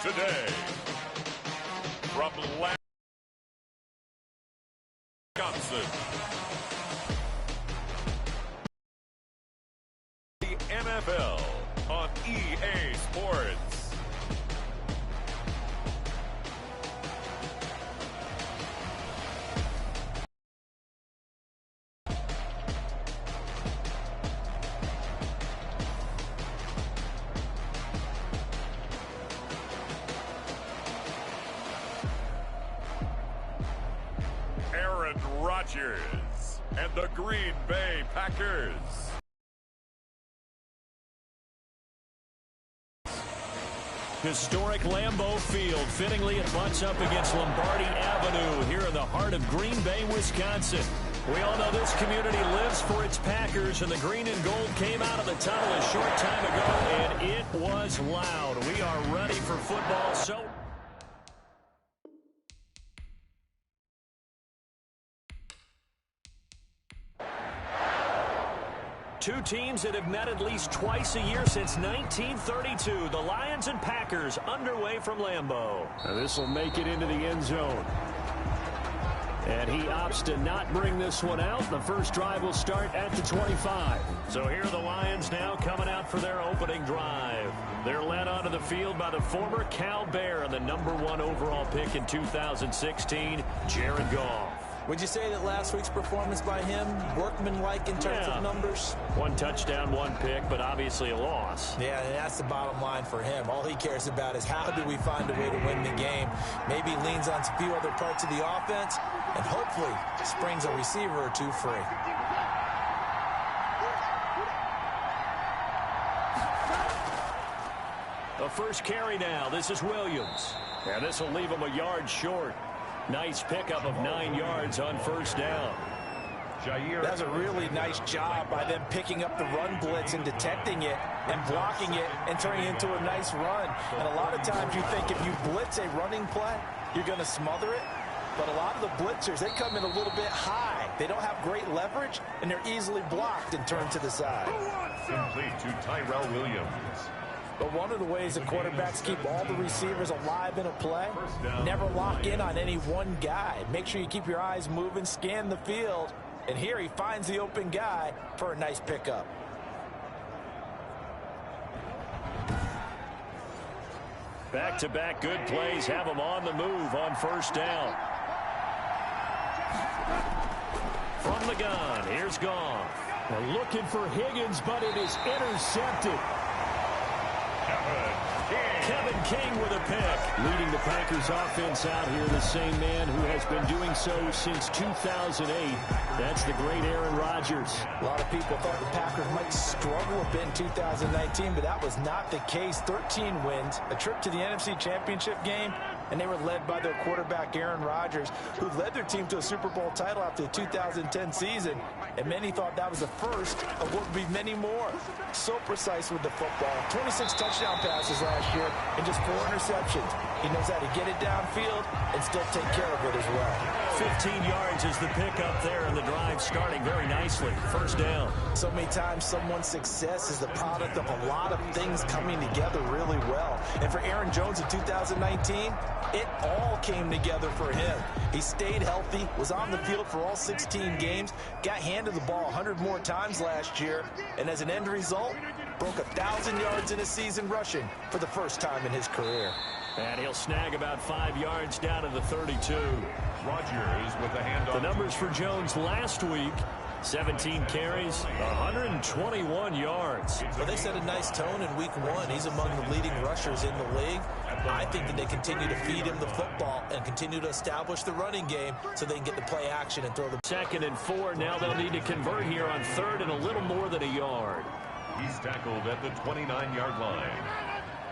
today, from Wisconsin, the NFL on EA Sports. Aaron Rodgers and the Green Bay Packers. Historic Lambeau Field. Fittingly, it butts up against Lombardi Avenue here in the heart of Green Bay, Wisconsin. We all know this community lives for its Packers, and the green and gold came out of the tunnel a short time ago, and it was loud. We are ready for football. So two teams that have met at least twice a year since 1932. The Lions and Packers underway from Lambeau. This will make it into the end zone. And he opts to not bring this one out. The first drive will start at the 25. So here are the Lions now coming out for their opening drive. They're led onto the field by the former Cal Bear and the #1 overall pick in 2016, Jared Goff. Would you say that last week's performance by him, workmanlike in terms of numbers? One touchdown, one pick, but obviously a loss. Yeah, and that's the bottom line for him. All he cares about is how do we find a way to win the game. Maybe he leans on a few other parts of the offense and hopefully springs a receiver or two free. The first carry now. This is Williams. And this will leave him a yard short. Nice pickup of 9 yards on first down. That's a really nice job by them picking up the run blitz and detecting it and blocking it and turning it into a nice run. And a lot of times you think if you blitz a running play, you're going to smother it. But a lot of the blitzers, they come in a little bit high. They don't have great leverage, and they're easily blocked and turned to the side. Complete to Tyrell Williams. But one of the ways the quarterbacks keep all the receivers alive in a play, never lock in on any one guy. Make sure you keep your eyes moving, scan the field. And here he finds the open guy for a nice pickup. Back-to-back good plays have him on the move on first down. From the gun, here's Goff. They're looking for Higgins, but it is intercepted. Kevin King with a pick. Leading the Packers offense out here, the same man who has been doing so since 2008. That's the great Aaron Rodgers. A lot of people thought the Packers might struggle a bit in 2019, but that was not the case. 13 wins, a trip to the NFC Championship game, and they were led by their quarterback, Aaron Rodgers, who led their team to a Super Bowl title after the 2010 season, and many thought that was the first of what would be many more. So precise with the football. 26 touchdown passes last year and just 4 interceptions. He knows how to get it downfield and still take care of it as well. 15 yards is the pickup there, and the drive starting very nicely. First down. So many times someone's success is the product of a lot of things coming together really well. And for Aaron Jones in 2019, it all came together for him. He stayed healthy, was on the field for all 16 games, got handed the ball 100 more times last year, and as an end result, broke 1,000 yards in a season rushing for the first time in his career. And he'll snag about 5 yards down to the 32. Rodgers with the handoff. The numbers for Jones last week: 17 carries, 121 yards. Well, they set a nice tone in week 1. He's among the leading rushers in the league. I think that they continue to feed him the football and continue to establish the running game so they can get the play action and throw the... 2nd and 4. Now they'll need to convert here on 3rd and a little more than a yard. He's tackled at the 29-yard line.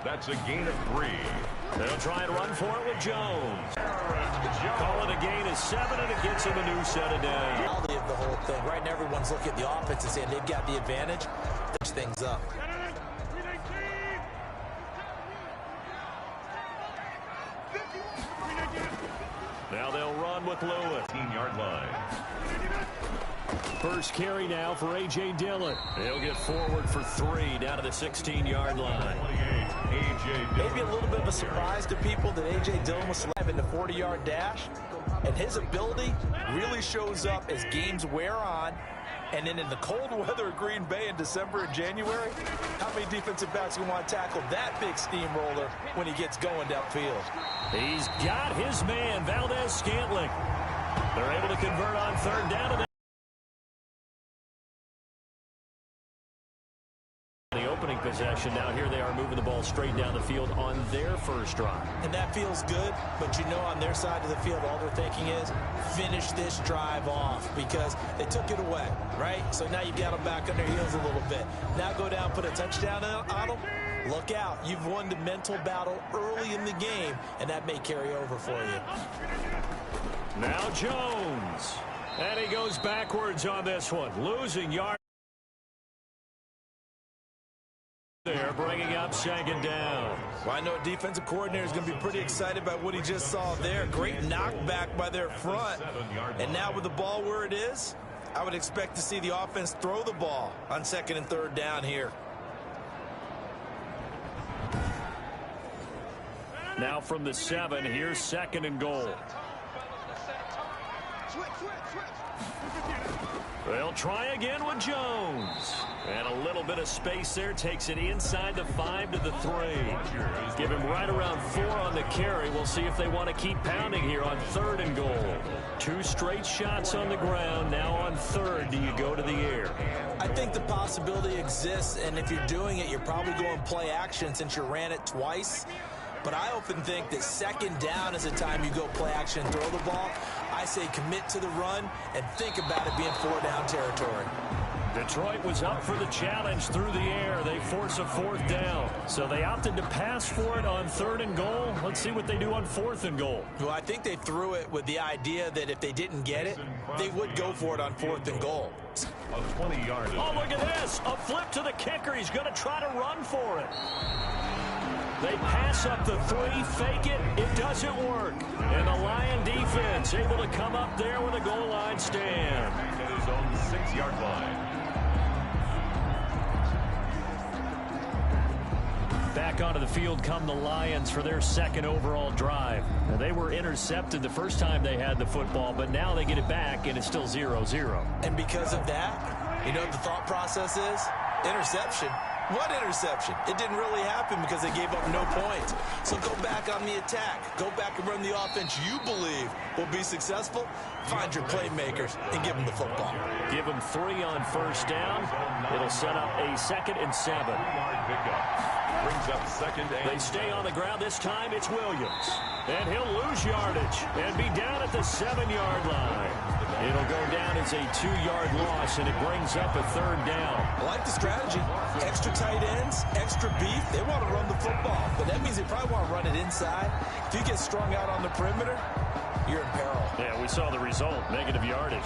That's a gain of 3. They'll try and run for it with Jones. Call it a gain of 7, and it gets him a new set of downs. The reality of the whole thing. Right now, everyone's looking at the offense and saying they've got the advantage. Fix things up. Now they'll run with Lewis. 15-yard line. First carry now for A.J. Dillon. He'll get forward for 3 down to the 16-yard line. Maybe a little bit of a surprise to people that A.J. Dillon was live in the 40-yard dash. And his ability really shows up as games wear on. And then in the cold weather of Green Bay in December and January, how many defensive backs will want to tackle that big steamroller when he gets going downfield? He's got his man, Valdez-Scantling. They're able to convert on third down. The opening possession. Now here they are moving the ball straight down the field on their first drive. And that feels good, but you know on their side of the field all they're thinking is finish this drive off because they took it away, right? So now you've got them back on their heels a little bit. Now go down, put a touchdown on them. Look out. You've won the mental battle early in the game, and that may carry over for you. Now Jones. And he goes backwards on this one. Losing yard. They're bringing up second down. Well, I know defensive coordinator is going to be pretty excited by what he just saw there. Great knockback by their front. And now with the ball where it is, I would expect to see the offense throw the ball on second and third down here. Now from the 7, here's second and goal. They'll try again with Jones. And a little bit of space there. Takes it inside the 5 to the 3. Give him right around 4 on the carry. We'll see if they want to keep pounding here on third and goal. 2 straight shots on the ground. Now on third, do you go to the air? I think the possibility exists, and if you're doing it, you're probably going play action since you ran it twice. But I often think that second down is the time you go play action and throw the ball. I say commit to the run and think about it being 4-down territory. Detroit was up for the challenge through the air. They force a 4th down. So they opted to pass for it on third and goal. Let's see what they do on 4th and goal. Well, I think they threw it with the idea that if they didn't get it, they would go for it on 4th and goal. A 20-yard. Oh, look at this. A flip to the kicker. He's going to try to run for it. They pass up the 3, fake it. It doesn't work. And the Lion defense able to come up there with a goal line stand. At his own 6-yard line. Back onto the field come the Lions for their second overall drive. Now, they were intercepted the first time they had the football, but now they get it back, and it's still 0-0. And because of that, you know what the thought process is? Interception. What interception? It didn't really happen because they gave up no points. So go back on the attack. Go back and run the offense you believe will be successful. Find your playmakers and give them the football. Give them 3 on first down. It'll set up a 2nd and 7. Brings up second and they stay on the ground. This time it's Williams. And he'll lose yardage and be down at the 7-yard line. It'll go down as a 2-yard loss, and it brings up a 3rd down. I like the strategy. Extra tight ends, extra beef. They want to run the football, but that means they probably want to run it inside. If you get strung out on the perimeter, you're in peril. Yeah, we saw the result, negative yardage.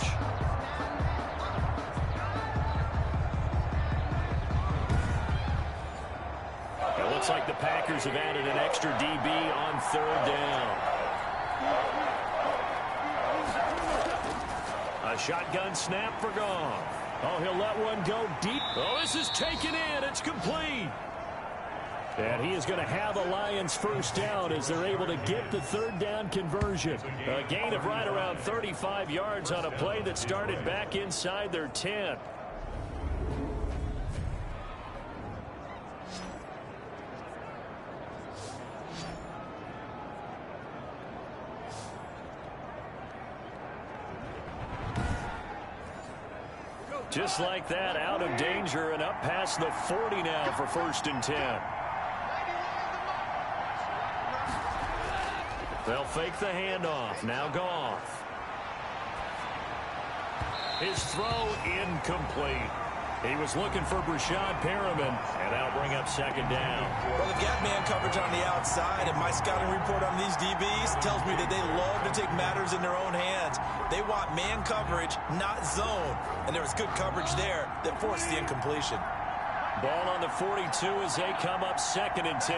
It looks like the Packers have added an extra DB on 3rd down. A shotgun snap for Goff. Oh, he'll let one go deep. Oh, this is taken in. It's complete. And he is going to have the Lions first down as they're able to get the 3rd down conversion. A gain of right around 35 yards on a play that started back inside their 10. Just like that, out of danger and up past the 40 now for 1st and 10. They'll fake the handoff. Now Goff. His throw incomplete. He was looking for Brashad Perriman, and that'll bring up 2nd down. Well, they've got man coverage on the outside, and my scouting report on these DBs tells me that they love to take matters in their own hands. They want man coverage, not zone, and there was good coverage there that forced the incompletion. Ball on the 42 as they come up 2nd and 10.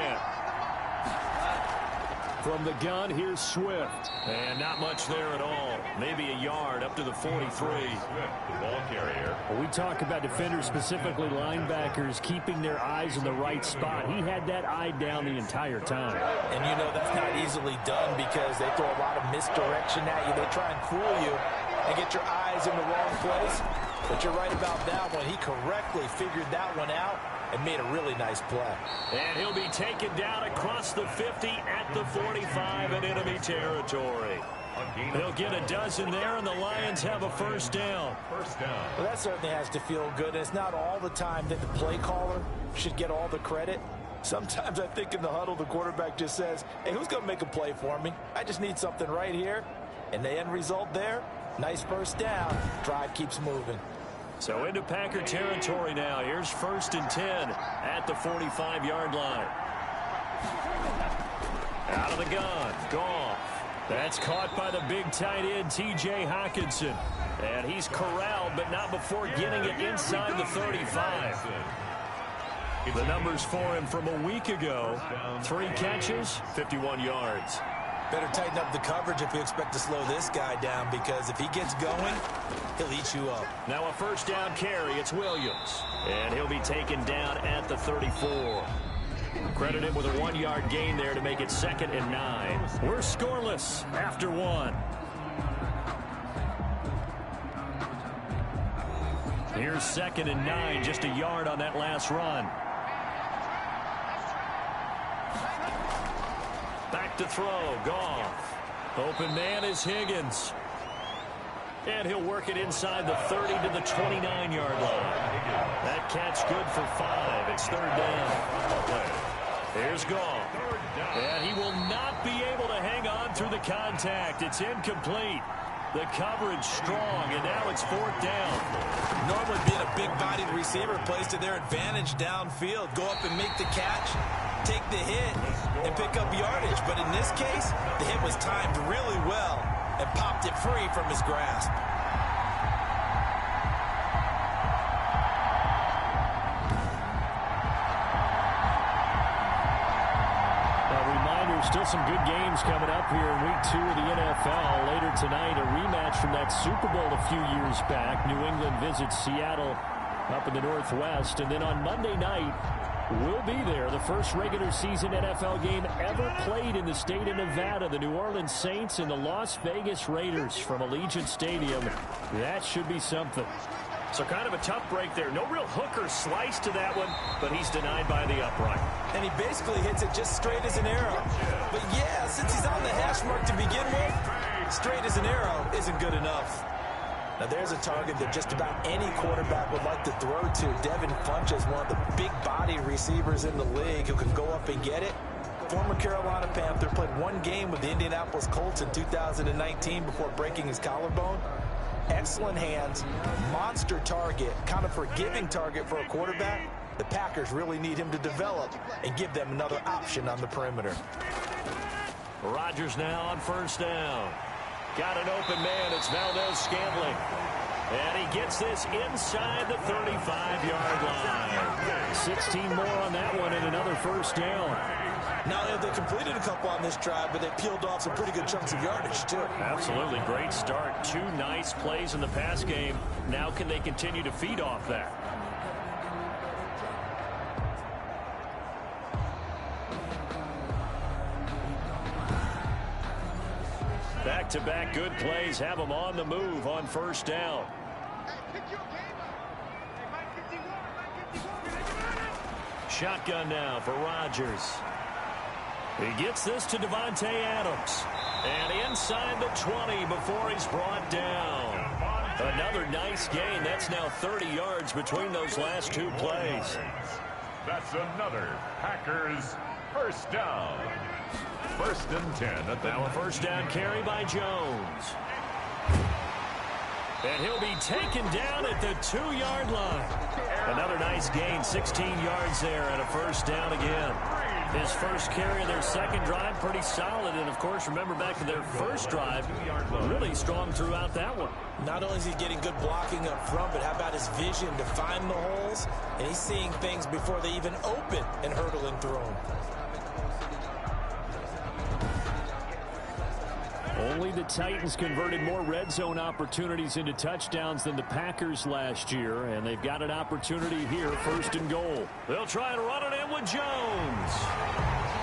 From the gun, here's Swift. And not much there at all. Maybe a yard up to the 43. The ball carrier. When we talk about defenders, specifically linebackers, keeping their eyes in the right spot, he had that eye down the entire time. And you know that's not easily done because they throw a lot of misdirection at you. They try and fool you and get your eyes in the wrong place. But you're right about that one. He correctly figured that one out and made a really nice play. And he'll be taken down across the 50 at the 45 in enemy territory. He'll get a dozen there, and the Lions have a first down. Well, that certainly has to feel good. It's not all the time that the play caller should get all the credit. Sometimes I think in the huddle, the quarterback just says, hey, who's going to make a play for me? I just need something right here. And the end result there, nice first down. Drive keeps moving. So into Packer territory now. Here's 1st and 10 at the 45-yard line. Out of the gun. Goff. That's caught by the big tight end, T.J. Hockenson. And he's corralled, but not before getting it inside the 35. The numbers for him from a week ago. 3 catches, 51 yards. Better tighten up the coverage if you expect to slow this guy down, because if he gets going, he'll eat you up. Now a first down carry. It's Williams. And he'll be taken down at the 34. Credit him with a 1-yard gain there to make it 2nd and 9. We're scoreless after 1. Here's 2nd and 9, just a yard on that last run. Back to throw, Goff. Open man is Higgins. And he'll work it inside the 30 to the 29-yard line. That catch good for 5. It's 3rd down. Here's Goff. And he will not be able to hang on through the contact. It's incomplete. The coverage strong, and now it's 4th down. Normally being a big-bodied receiver plays to their advantage downfield. Go up and make the catch, take the hit, and pick up yardage. But in this case, the hit was timed really well and popped it free from his grasp. Still some good games coming up here in Week 2 of the NFL. Later tonight, a rematch from that Super Bowl a few years back. New England visits Seattle up in the Northwest. And then on Monday night, we'll be there. The first regular season NFL game ever played in the state of Nevada. The New Orleans Saints and the Las Vegas Raiders from Allegiant Stadium. That should be something. So kind of a tough break there. No real hook or slice to that one, but he's denied by the upright. And he basically hits it just straight as an arrow. But yeah, since he's on the hash mark to begin with, straight as an arrow isn't good enough. Now there's a target that just about any quarterback would like to throw to. Devin Funchess, one of the big body receivers in the league who can go up and get it. Former Carolina Panther, played 1 game with the Indianapolis Colts in 2019 before breaking his collarbone. Excellent hands, monster target, kind of forgiving target for a quarterback. The Packers really need him to develop and give them another option on the perimeter. Rodgers now on 1st down. Got an open man. It's Valdez-Scantling. And he gets this inside the 35-yard line. 16 more on that one and another 1st down. Not only have they completed a couple on this drive, but they peeled off some pretty good chunks of yardage, too. Absolutely. Great start. 2 nice plays in the pass game. Now can they continue to feed off that? Back-to-back good plays have them on the move on 1st down. Shotgun now for Rodgers. He gets this to Devontae Adams. And inside the 20 before he's brought down. Another nice gain. That's now 30 yards between those last 2 plays. That's another Packers first down. 1st and 10 at the now a 1st down carry by Jones. And he'll be taken down at the 2-yard line. Another nice gain, 16 yards there and a 1st down again. His first carry of their 2nd drive, pretty solid. And, of course, remember back to their 1st drive, really strong throughout that one. Not only is he getting good blocking up front, but how about his vision to find the holes? And he's seeing things before they even open and hurdling through them. Only the Titans converted more red zone opportunities into touchdowns than the Packers last year, and they've got an opportunity here, 1st and goal. They'll try and run it in with Jones.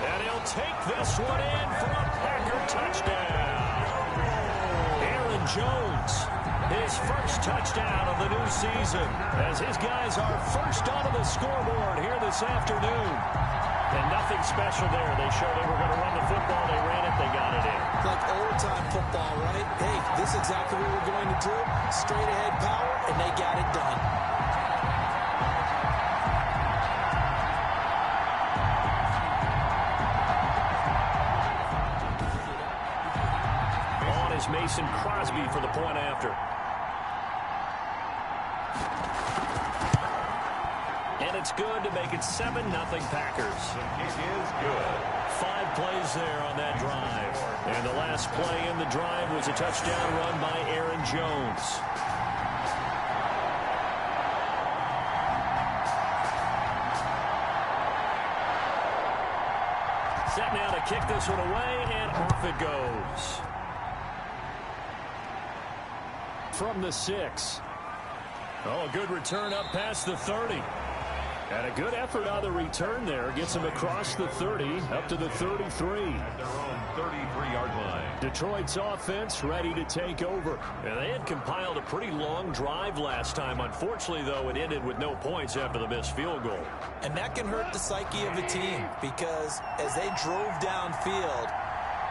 And he'll take this one in for a Packer touchdown. Aaron Jones, his first touchdown of the new season, as his guys are first onto the scoreboard here this afternoon. And nothing special there. They showed they were going to run the football. They ran it. They got it in. Like old-time football, right? Hey, this is exactly what we're going to do. Straight-ahead power, and they got it done. On is Mason Crosby for the point after. And it's good to make it 7-0 Packers. It is good. 5 plays there on that drive. And the last play in the drive was a touchdown run by Aaron Jones. Set now to kick this one away, and off it goes. From the 6. Oh, a good return up past the 30. And a good effort on the return there. Gets him across the 30, up to the 33. At their own 33-yard line. Detroit's offense ready to take over. And they had compiled a pretty long drive last time. Unfortunately, though, it ended with no points after the missed field goal. And that can hurt the psyche of a team because as they drove downfield,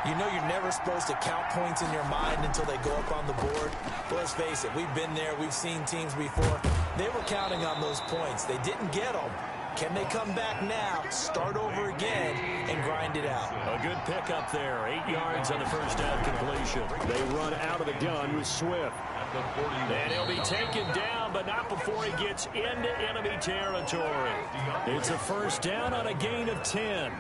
you know you're never supposed to count points in your mind until they go up on the board. But let's face it, we've been there. We've seen teams before. They were counting on those points. They didn't get them. Can they come back now, start over again, and grind it out? A good pickup there. 8 yards on the first down completion. They run out of the gun with Swift. And he'll be taken down, but not before he gets into enemy territory. It's a first down on a gain of 10.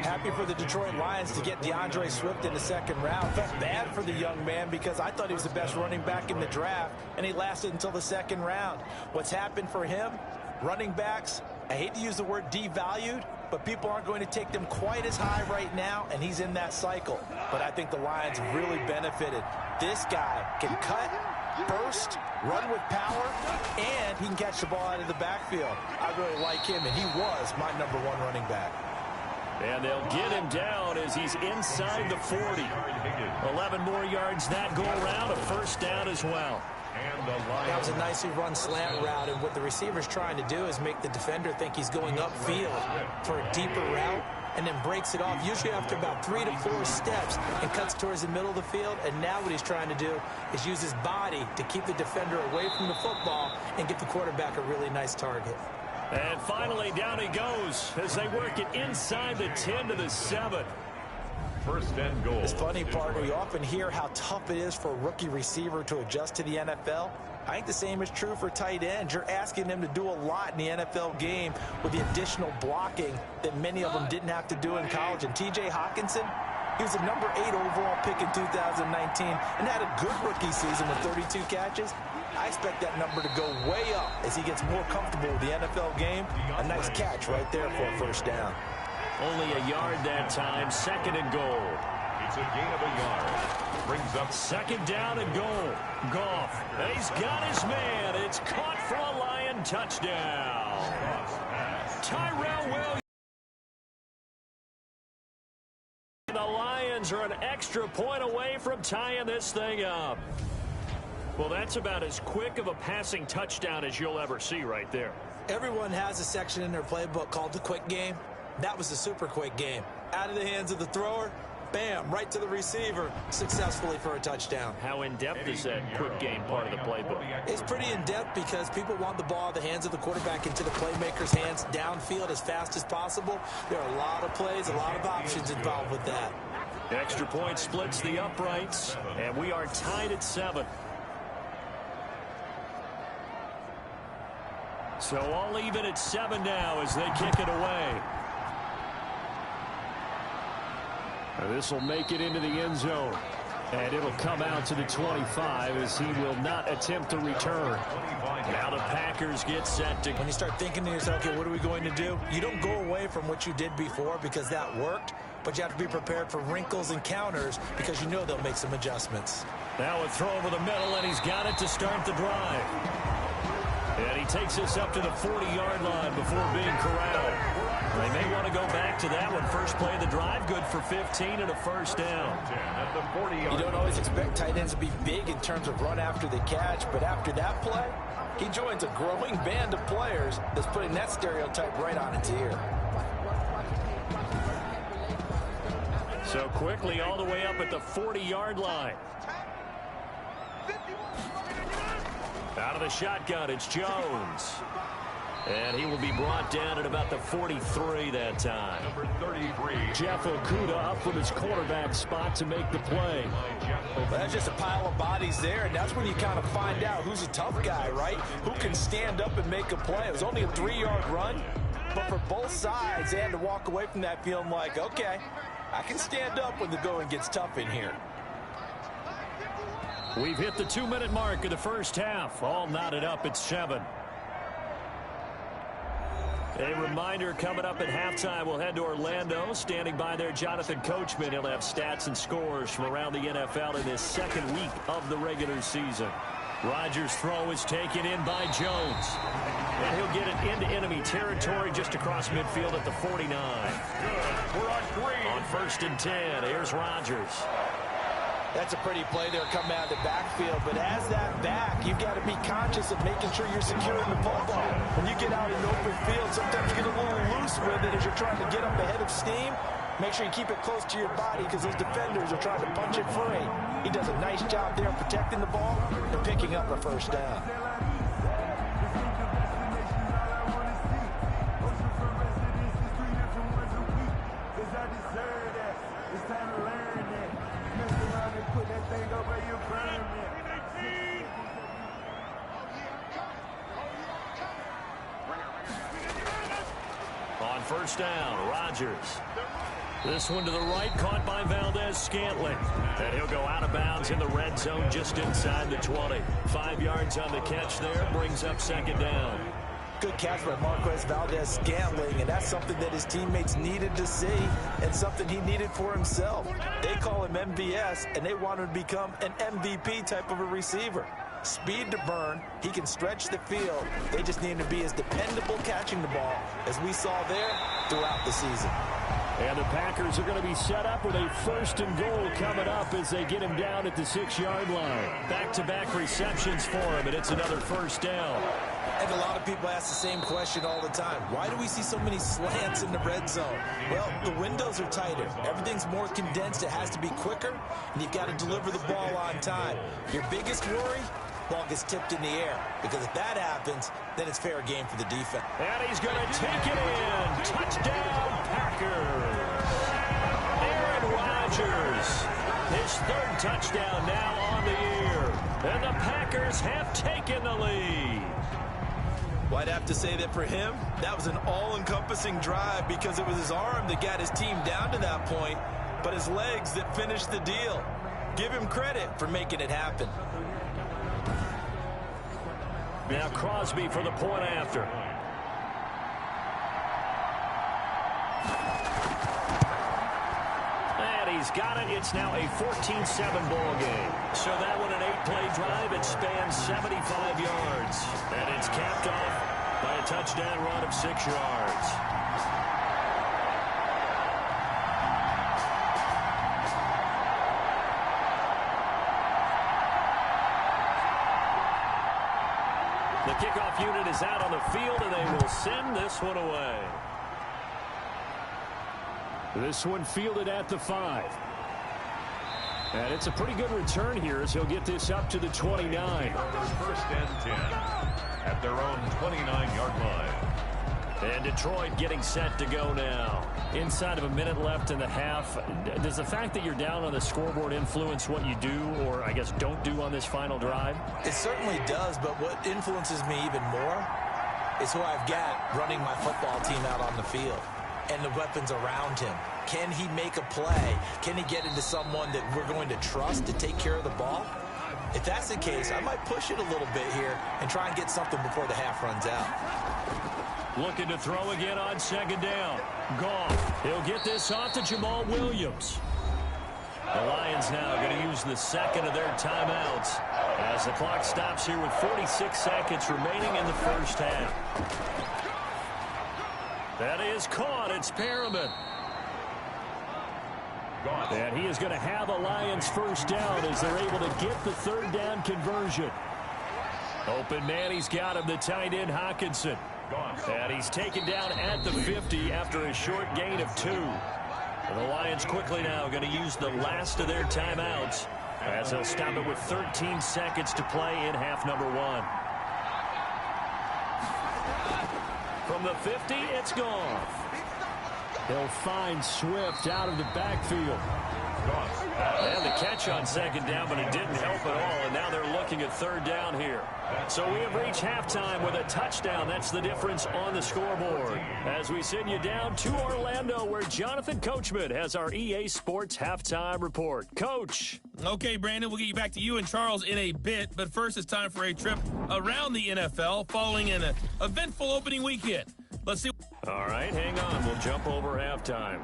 Happy for the Detroit Lions to get DeAndre Swift in the 2nd round. Felt bad for the young man because I thought he was the best running back in the draft, and he lasted until the 2nd round. What's happened for him? Running backs, I hate to use the word devalued, but people aren't going to take them quite as high right now, and he's in that cycle. But I think the Lions really benefited. This guy can cut, burst, run with power, and he can catch the ball out of the backfield. I really like him, and he was my #1 running back. And they'll get him down as he's inside the 40. 11 more yards that go around, a first down as well. That was a nicely run slant route, and what the receiver's trying to do is make the defender think he's going upfield for a deeper route, and then breaks it off, usually after about 3 to 4 steps, and cuts towards the middle of the field. And now what he's trying to do is use his body to keep the defender away from the football and get the quarterback a really nice target. And finally, down he goes as they work it inside the 10 to the 7. First and goal. This funny part, we often hear how tough it is for a rookie receiver to adjust to the NFL. I think the same is true for tight ends. You're asking them to do a lot in the NFL game with the additional blocking that many of them didn't have to do in college. And T.J. Hawkinson, he was a #8 overall pick in 2019 and had a good rookie season with 32 catches. I expect that number to go way up as he gets more comfortable with the NFL game. A nice catch right there for a first down. Only a yard that time, 2nd and goal. It's a gain of a yard. Brings up 2nd down and goal. Goff, he's got his man. It's caught for a Lion touchdown. Tyrell Williams. The Lions are an extra point away from tying this thing up. Well, that's about as quick of a passing touchdown as you'll ever see right there. Everyone has a section in their playbook called the quick game. That was the super quick game. Out of the hands of the thrower, bam, right to the receiver, successfully for a touchdown. How in-depth is that quick game part of the playbook? It's pretty in-depth because people want the ball in the hands of the quarterback into the playmaker's hands downfield as fast as possible. There are a lot of plays, a lot of options involved with that. Extra point splits the uprights, and we are tied at 7. So all even at 7 now as they kick it away. This will make it into the end zone. And it'll come out to the 25 as he will not attempt to return. Now the Packers get set to... When you start thinking to yourself, okay, what are we going to do? You don't go away from what you did before because that worked. but you have to be prepared for wrinkles and counters because you know they'll make some adjustments. Now a throw over the middle, and he's got it to start the drive. And he takes this up to the 40-yard line before being corralled. They may want to go back to that one. First play of the drive, good for 15 and a first down. You don't always expect tight ends to be big in terms of run after the catch, but after that play, he joins a growing band of players that's putting that stereotype right on its ear. So quickly all the way up at the 40-yard line. Out of the shotgun, it's Jones. And he will be brought down at about the 43 that time. Number 33. Jeff Okudah up from his quarterback spot to make the play. Well, that's just a pile of bodies there, and that's when you kind of find out who's a tough guy, right? Who can stand up and make a play. It was only a 3-yard run, but for both sides, they had to walk away from that feeling like, okay, I can stand up when the going gets tough in here. We've hit the 2-minute mark of the first half. All knotted up at 7. A reminder, coming up at halftime, we'll head to Orlando. Standing by there, Jonathan Coachman. He'll have stats and scores from around the NFL in this second week of the regular season. Rodgers' throw is taken in by Jones. And he'll get it into enemy territory just across midfield at the 49. Good. We're on 3. On 1st and 10, here's Rodgers. That's a pretty play there coming out of the backfield, but as that back, you've got to be conscious of making sure you're securing the football. When you get out in the open field, sometimes you get a little loose with it as you're trying to get up ahead of steam. Make sure you keep it close to your body because those defenders are trying to punch it free. He does a nice job there protecting the ball and picking up a first down. On first down, Rodgers. This one to the right, caught by Valdez-Scantling. And he'll go out of bounds in the red zone just inside the 20. 5 yards on the catch there, brings up second down. Good catch by Marquez Valdez-Scantling, and that's something that his teammates needed to see and something he needed for himself. They call him MVS, and they want him to become an MVP type of a receiver. Speed to burn. He can stretch the field. They just need him to be as dependable catching the ball as we saw there throughout the season. And the Packers are going to be set up with a 1st and goal coming up as they get him down at the 6-yard line. Back-to-back receptions for him, and it's another first down. And a lot of people ask the same question all the time. Why do we see so many slants in the red zone? Well, the windows are tighter. Everything's more condensed. It has to be quicker, and you've got to deliver the ball on time. Your biggest worry? Ball gets tipped in the air, because if that happens, then it's fair game for the defense. And he's going to take it in. Touchdown, Packers. Aaron Rodgers, his 3rd touchdown now on the year. And the Packers have taken the lead. Well, I'd have to say that for him, that was an all-encompassing drive because it was his arm that got his team down to that point, but his legs that finished the deal. Give him credit for making it happen. Now Crosby for the point after. And he's got it. It's now a 14-7 ball game. So that one, an 8-play drive. It spans 75 yards. And it's capped off by a touchdown run of 6 yards. The kickoff unit is out on the field, and they will send this one away. This one fielded at the 5. And it's a pretty good return here as he'll get this up to the 29. 1st and 10 at their own 29-yard line. And Detroit getting set to go now. Inside of a minute left in the half. Does the fact that you're down on the scoreboard influence what you do, or I guess don't do on this final drive? It certainly does, but what influences me even more is who I've got running my football team out on the field and the weapons around him. Can he make a play? Can he get into someone that we're going to trust to take care of the ball? If that's the case, I might push it a little bit here and try and get something before the half runs out. Looking to throw again on second down. Goff. He'll get this off to Jamal Williams. The Lions now going to use the second of their timeouts as the clock stops here with 46 seconds remaining in the first half. That is caught. It's Perriman. And he is going to have a Lions first down as they're able to get the third down conversion. Open man, he's got him, the tight end Hockenson. And he's taken down at the 50 after a short gain of 2. And the Lions quickly now going to use the last of their timeouts as they'll stop it with 13 seconds to play in half number 1. From the 50, it's gone. They'll find Swift out of the backfield. And the catch on second down, but it didn't help at all. And now they're looking at third down here. So we have reached halftime with a touchdown. That's the difference on the scoreboard. As we send you down to Orlando, where Jonathan Coachman has our EA Sports halftime report. Coach. Okay, Brandon, we'll get you back to you and Charles in a bit. But first, it's time for a trip around the NFL following an eventful opening weekend. Let's see. All right, hang on. We'll jump over halftime.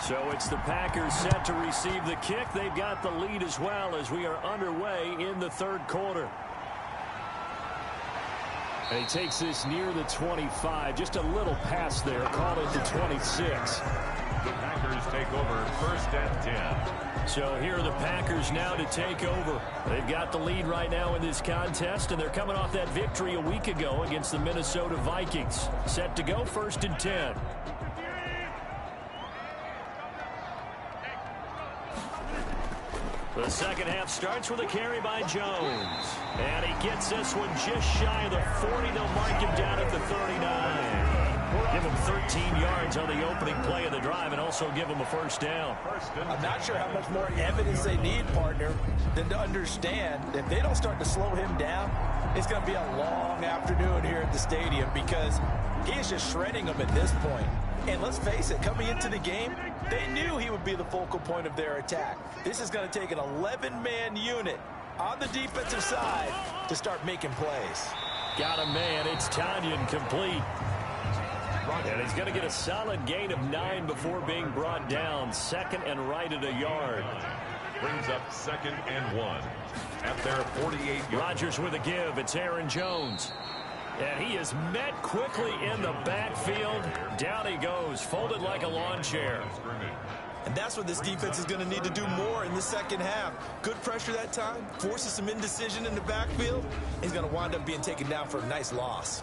So it's the Packers set to receive the kick. They've got the lead as well as we are underway in the third quarter. And he takes this near the 25. Just a little pass there. Called it the 26. The Packers take over first and 10. So here are the Packers now to take over. They've got the lead right now in this contest, and they're coming off that victory a week ago against the Minnesota Vikings. Set to go first and 10. The second half starts with a carry by Jones. And he gets this one just shy of the 40. They'll mark him down at the 39. Give him 13 yards on the opening play of the drive and also give him a first down. I'm not sure how much more evidence they need, partner, than to understand that if they don't start to slow him down, it's going to be a long afternoon here at the stadium because he is just shredding them at this point. And let's face it, coming into the game, they knew he would be the focal point of their attack. This is going to take an 11-man unit on the defensive side to start making plays. Got a man. It's Tanyan complete. And he's going to get a solid gain of 9 before being brought down. Second and right at a yard. Brings up second and 1 at their 48. Rodgers with a give. It's Aaron Jones. And he is met quickly in the backfield. Down he goes, folded like a lawn chair. And that's what this defense is going to need to do more in the second half. Good pressure that time, forces some indecision in the backfield. He's going to wind up being taken down for a nice loss.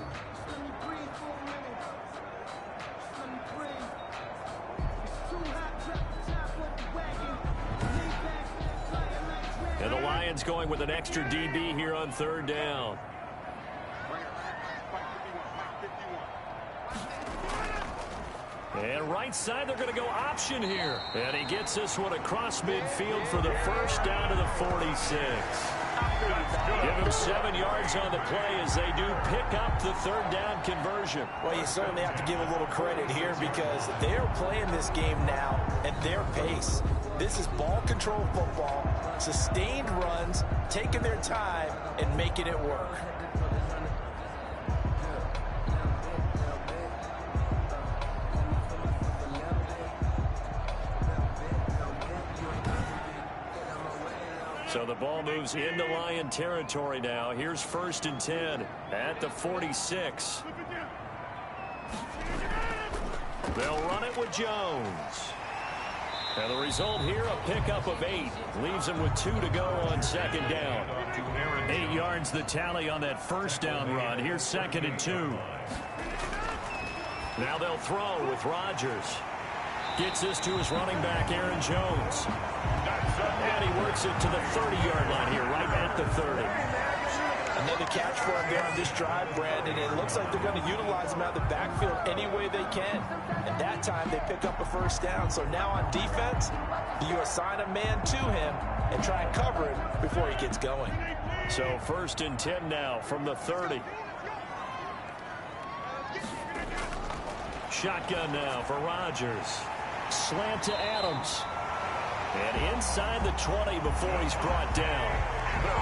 And the Lions going with an extra DB here on third down. And right side, they're going to go option here. And he gets this one across midfield for the first down to the 46. Give him 7 yards on the play as they do pick up the third down conversion. Well, you certainly have to give a little credit here because they're playing this game now at their pace. This is ball control football, sustained runs, taking their time and making it work. So the ball moves into Lion territory now. Here's first and 10 at the 46. They'll run it with Jones. And the result here, a pickup of 8. Leaves him with 2 to go on second down. 8 yards the tally on that first down run. Here's second and 2. Now they'll throw with Rodgers. Gets this to his running back, Aaron Jones. And he works it to the 30-yard line here, right at the 30. Another catch for him there on this drive, Brandon. It looks like they're going to utilize him out of the backfield any way they can. And that time they pick up a first down. So now on defense, do you assign a man to him and try and cover it before he gets going? So first and 10 now from the 30. Shotgun now for Rodgers. Slant to Adams. And inside the 20 before he's brought down.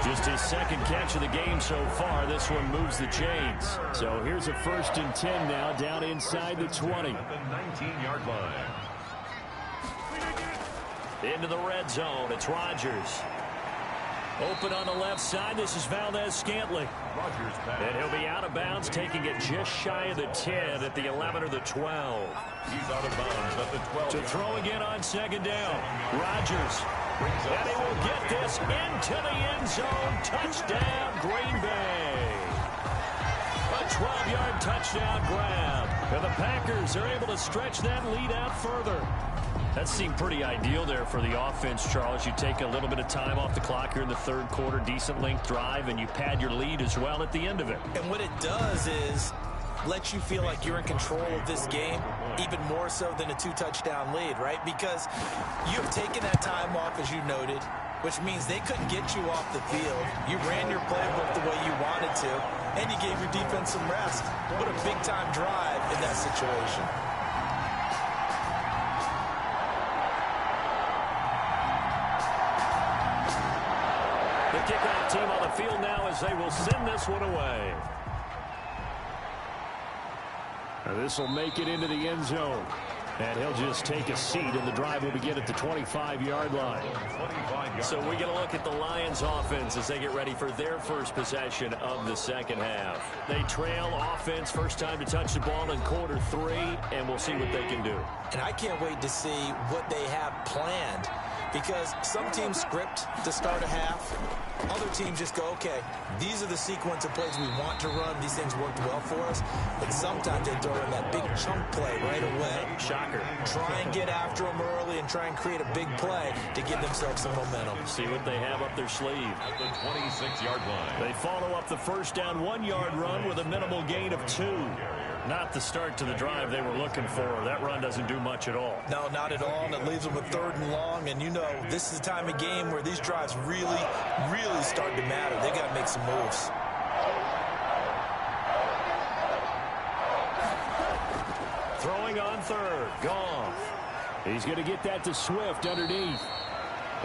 Just his second catch of the game so far. This one moves the chains. So here's a 1st and 10 now, down inside the 20. At the 19-yard line. Into the red zone. It's Rodgers. Open on the left side. This is Valdez-Scantling. And he'll be out of bounds, taking it just shy of the 10 at the 11 or the 12. He's out of bounds at the 12. To throw again on 2nd down. Rodgers. And he will get this into the end zone. Touchdown, Green Bay. A 12-yard touchdown grab. And the Packers are able to stretch that lead out further. That seemed pretty ideal there for the offense, Charles. You take a little bit of time off the clock here in the 3rd quarter, decent length drive, and you pad your lead as well at the end of it. And what it does is let you feel like you're in control of this game, even more so than a 2-touchdown lead, right? Because you have taken that time off, as you noted, which means they couldn't get you off the field. You ran your playbook the way you wanted to, and you gave your defense some rest. What a big-time drive in that situation. The kickoff team on the field now as they will send this one away. This will make it into the end zone. And he'll just take a seat, and the drive will begin at the 25-yard line. So we get a look at the Lions offense as they get ready for their first possession of the second half. They trail offense, first time to touch the ball in quarter 3, and we'll see what they can do. And I can't wait to see what they have planned, because some teams script to start a half. Other teams just go, okay, these are the sequence of plays we want to run. These things worked well for us. But sometimes they throw in that big chunk play right away. Shocker. Try and get after them early and try and create a big play to give themselves some momentum. See what they have up their sleeve. At the 26-yard line. They follow up the first down 1-yard run with a minimal gain of 2. Not the start to the drive they were looking for. That run doesn't do much at all. No, not at all, and it leaves them with 3rd and long. And you know, this is the time of game where these drives really start to matter. They got to make some moves. Throwing on 3rd. Goff. He's going to get that to Swift underneath.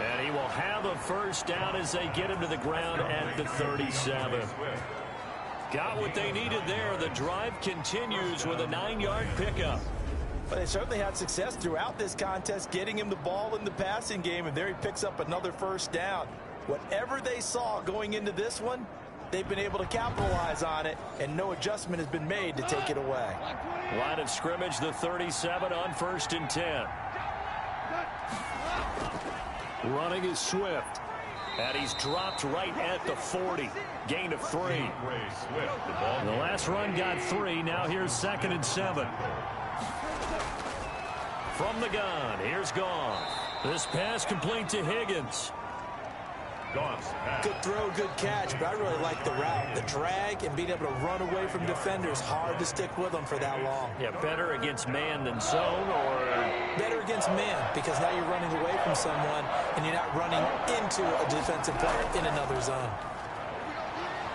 And he will have a first down as they get him to the ground at the 37. Got what they needed there. The drive continues with a 9-yard pickup. But they certainly had success throughout this contest, getting him the ball in the passing game, and there he picks up another first down. Whatever they saw going into this one, they've been able to capitalize on it, and no adjustment has been made to take it away. Line of scrimmage, the 37 on 1st and 10. Running is Swift. And he's dropped right at the 40. Gain of 3. The last run got 3. Now here's 2nd and 7. From the gun, here's Goff. This pass complete to Higgins. Good throw, good catch, but I really like the route. The drag and being able to run away from defenders, hard to stick with them for that long. Yeah, better against man than zone, or? Better against man, because now you're running away from someone and you're not running into a defensive player in another zone.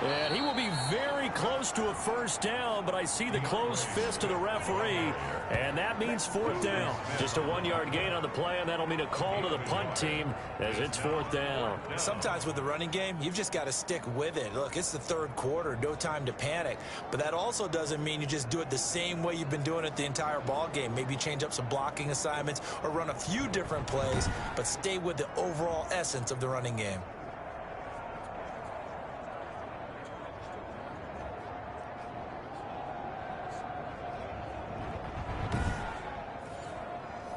And he will be very close to a first down, but I see the closed fist of the referee, and that means 4th down. Just a 1-yard gain on the play, and that'll mean a call to the punt team as it's 4th down. Sometimes with the running game, you've just got to stick with it. Look, it's the 3rd quarter, no time to panic. But that also doesn't mean you just do it the same way you've been doing it the entire ball game. Maybe change up some blocking assignments or run a few different plays, but stay with the overall essence of the running game.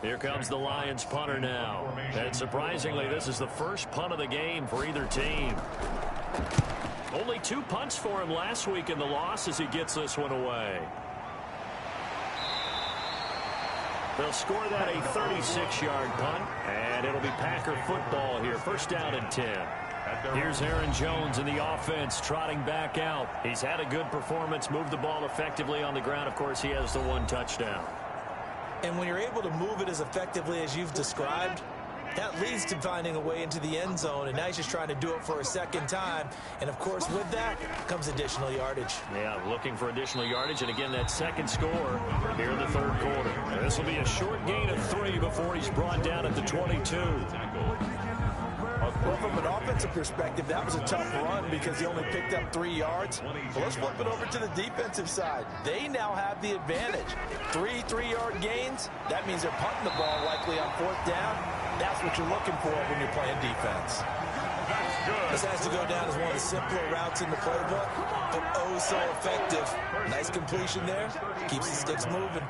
Here comes the Lions punter now. And surprisingly, this is the first punt of the game for either team. Only 2 punts for him last week in the loss as he gets this one away. They'll score that a 36-yard punt, and it'll be Packer football here. First down and 10. Here's Aaron Jones in the offense, trotting back out. He's had a good performance, moved the ball effectively on the ground. Of course, he has the 1 touchdown. And when you're able to move it as effectively as you've described, That leads to finding a way into the end zone, and now he's just trying to do it for a second time. And, of course, with that comes additional yardage. Yeah, looking for additional yardage, and again, that second score here in the third quarter. This will be a short gain of 3 before he's brought down at the 22. Well, from an offensive perspective, that was a tough run because he only picked up 3 yards. Well, let's flip it over to the defensive side. They now have the advantage. 3 3-yard gains, that means they're punting the ball likely on 4th down. That's what you're looking for when you're playing defense. This has to go down as one of the simpler routes in the playbook, but oh so effective. Nice completion there. Keeps the sticks moving.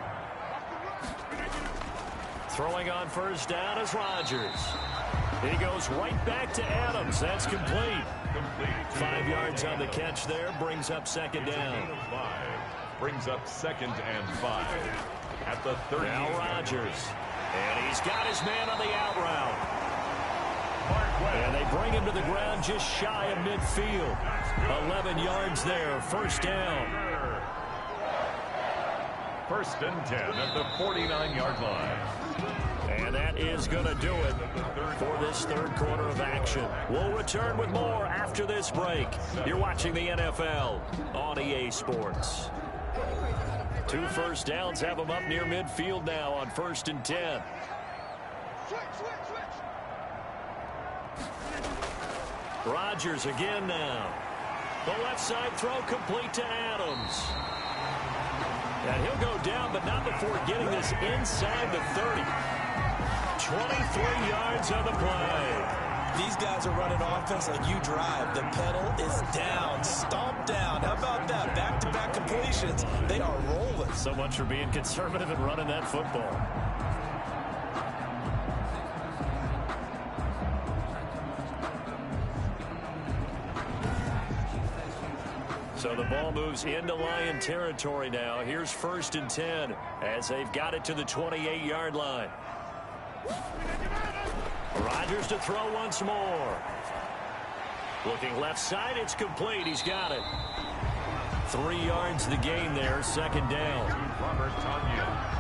Throwing on first down is Rodgers. He goes right back to Adams. That's complete. 5 yards on the catch there. Brings up second down. Brings up 2nd and 5 at the 30. Now Rodgers. And he's got his man on the out route. And they bring him to the ground just shy of midfield. 11 yards there. First down. 1st and 10 at the 49-yard line. And that is going to do it for this third quarter of action. We'll return with more after this break. You're watching the NFL on EA Sports. 2 first downs have them up near midfield now on 1st and 10. Rodgers again now. The left side throw complete to Adams. And he'll go down, but not before getting this inside the 30. 23 yards on the play. These guys are running offense like you drive. The pedal is down, stomped down. How about that? Back-to-back completions. They are rolling. So much for being conservative and running that football. So the ball moves into Lion territory now. Here's 1st and 10 as they've got it to the 28-yard line. Rodgers to throw once more. Looking left side, it's complete. He's got it. 3 yards the gain there, 2nd down. Robert Tonyan.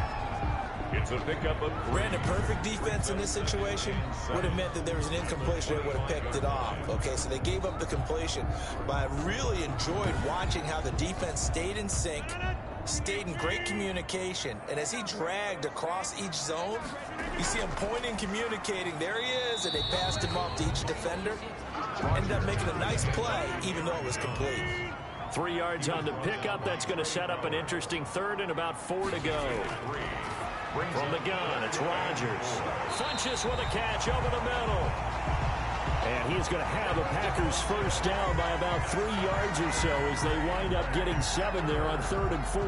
It's a pickup of Brandon, perfect defense in this situation would have meant that there was an incompletion that would have picked it off. Okay, so they gave up the completion. But I really enjoyed watching how the defense stayed in sync, stayed in great communication. And as he dragged across each zone, you see him pointing, communicating. There he is, and they passed him off to each defender. Ended up making a nice play, even though it was complete. 3 yards on the pickup. That's going to set up an interesting 3rd and about 4 to go. From the gun, it's Rodgers. Funches with a catch over the middle. And he's going to have the Packers first down by about 3 yards or so as they wind up getting 7 there on 3rd and 4.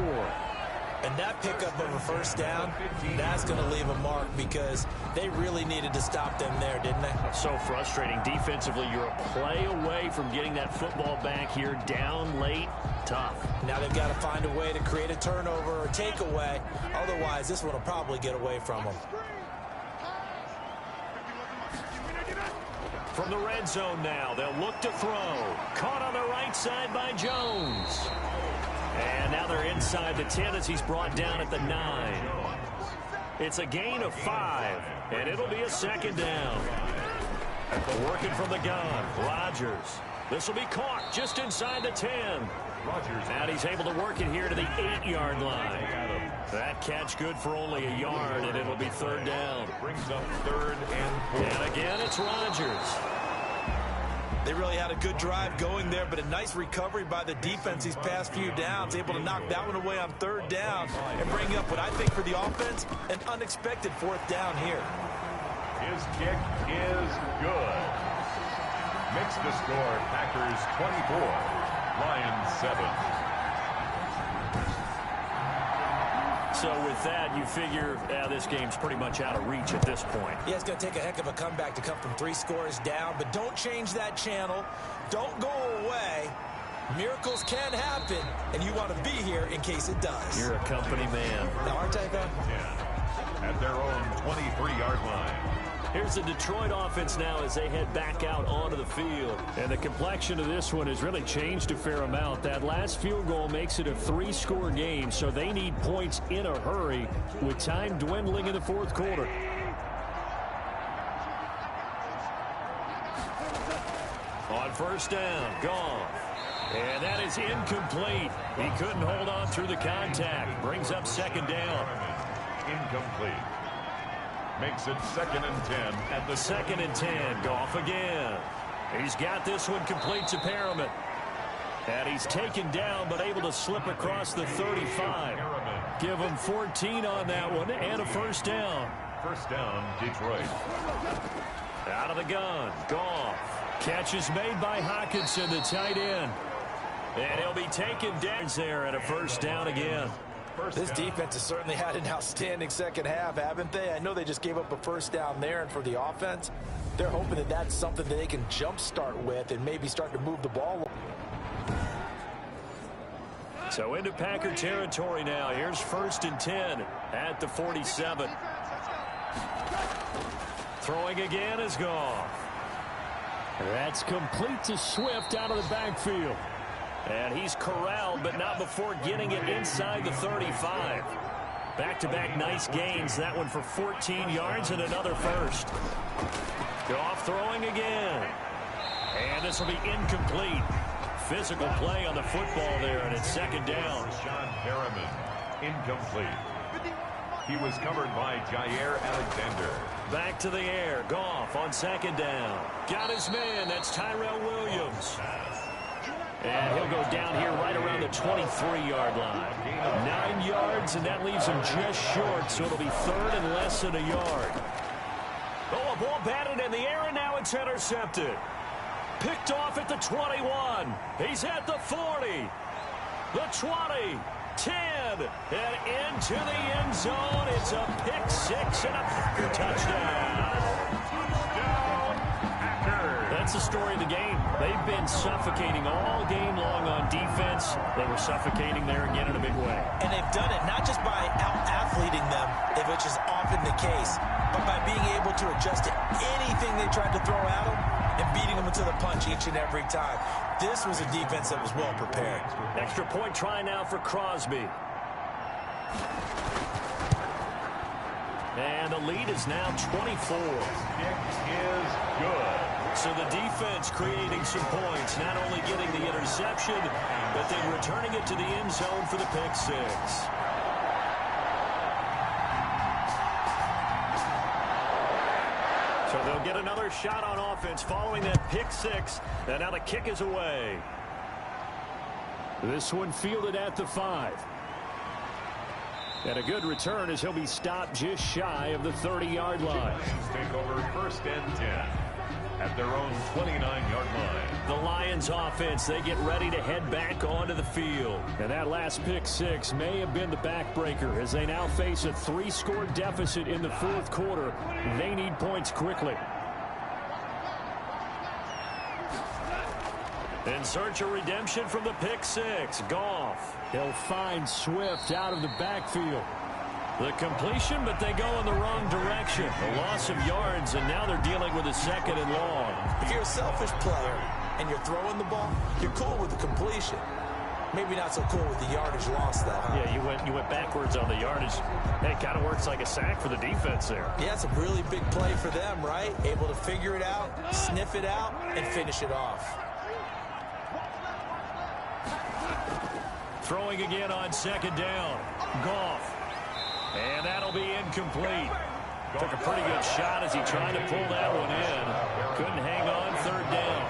And that pickup of a first down, that's going to leave a mark because they really needed to stop them there, didn't they? So frustrating. Defensively, you're a play away from getting that football back here down late. Tough. Now they've got to find a way to create a turnover or takeaway. Otherwise, this one will probably get away from them. From the red zone now, they'll look to throw. Caught on the right side by Jones. And now they're inside the 10 as he's brought down at the 9. It's a gain of 5, and it'll be a 2nd down. Working from the gun, Rodgers. This will be caught just inside the 10. And he's able to work it here to the 8-yard line. That catch good for only a yard, and it'll be 3rd down. Brings up 3rd and 4. And again, it's Rodgers. They really had a good drive going there, but a nice recovery by the defense these past few downs, able to knock that one away on 3rd down and bring up what I think for the offense, an unexpected 4th down here. His kick is good. Makes the score Packers 24, Lions 7. So with that, you figure this game's pretty much out of reach at this point. Yeah, it's going to take a heck of a comeback to come from 3 scores down, but don't change that channel. Don't go away. Miracles can happen, and you want to be here in case it does. You're a company man. Now, aren't I, though? Yeah. At their own 23-yard line. Here's the Detroit offense now as they head back out onto the field. And the complexion of this one has really changed a fair amount. That last field goal makes it a 3-score game, so they need points in a hurry with time dwindling in the 4th quarter. on first down. Gone. And that is incomplete. He couldn't hold on through the contact. Brings up second down. Incomplete. Makes it 2nd and 10. At the 2nd and 10. Goff again. He's got this one complete to Perriman. And he's taken down but able to slip across the 35. Give him 14 on that one and a first down. First down, Detroit. Out of the gun. Goff. Catch is made by Hockenson, the tight end. And he'll be taken down there at a first down again. This defense has certainly had an outstanding second half, haven't they? I know they just gave up a first down there, and for the offense, they're hoping that that's something that they can jumpstart with and maybe start to move the ball. So into Packer territory now. Here's 1st and 10 at the 47. Throwing again is Goff. That's complete to Swift out of the backfield. And he's corralled, but not before getting it inside the 35. Back-to-back nice gains. That one for 14 yards and another first. Goff throwing again. And this will be incomplete. Physical play on the football there, and it's second down. Sean Perriman, incomplete. He was covered by Jair Alexander. Back to the air. Goff on second down. Got his man. That's Tyrell Williams. And he'll go down here right around the 23-yard line. 9 yards, and that leaves him just short, so it'll be 3rd and less than a yard. Oh, a ball batted in the air, and now it's intercepted. Picked off at the 21. He's at the 40. The 20. 10. And into the end zone. It's a pick six and a Packer touchdown. That's the story of the game. They've been suffocating all game long on defense. They were suffocating there again in a big way. And they've done it not just by out-athleting them, which is often the case, but by being able to adjust to anything they tried to throw at them and beating them into the punch each and every time. This was a defense that was well prepared. Extra point try now for Crosby. And the lead is now 24. Kick is good. So the defense creating some points, not only getting the interception, but then returning it to the end zone for the pick six. So they'll get another shot on offense following that pick six, and now the kick is away. This one fielded at the 5. And a good return as he'll be stopped just shy of the 30-yard line. Take over 1st and 10 at their own 29-yard line. The Lions offense, they get ready to head back onto the field. And that last pick six may have been the backbreaker as they now face a 3-score deficit in the 4th quarter. They need points quickly. In search of redemption from the pick six. Goff. He'll find Swift out of the backfield. The completion, but they go in the wrong direction. A loss of yards, and now they're dealing with a 2nd and long. If you're a selfish player and you're throwing the ball, you're cool with the completion. Maybe not so cool with the yardage loss, though, huh? Yeah, you went backwards on the yardage. It kind of works like a sack for the defense there. Yeah, it's a really big play for them, right? Able to figure it out, sniff it out, and finish it off. Throwing again on 2nd down. Goff. And that'll be incomplete. Took a pretty good shot as he tried to pull that one in. Couldn't hang on 3rd down.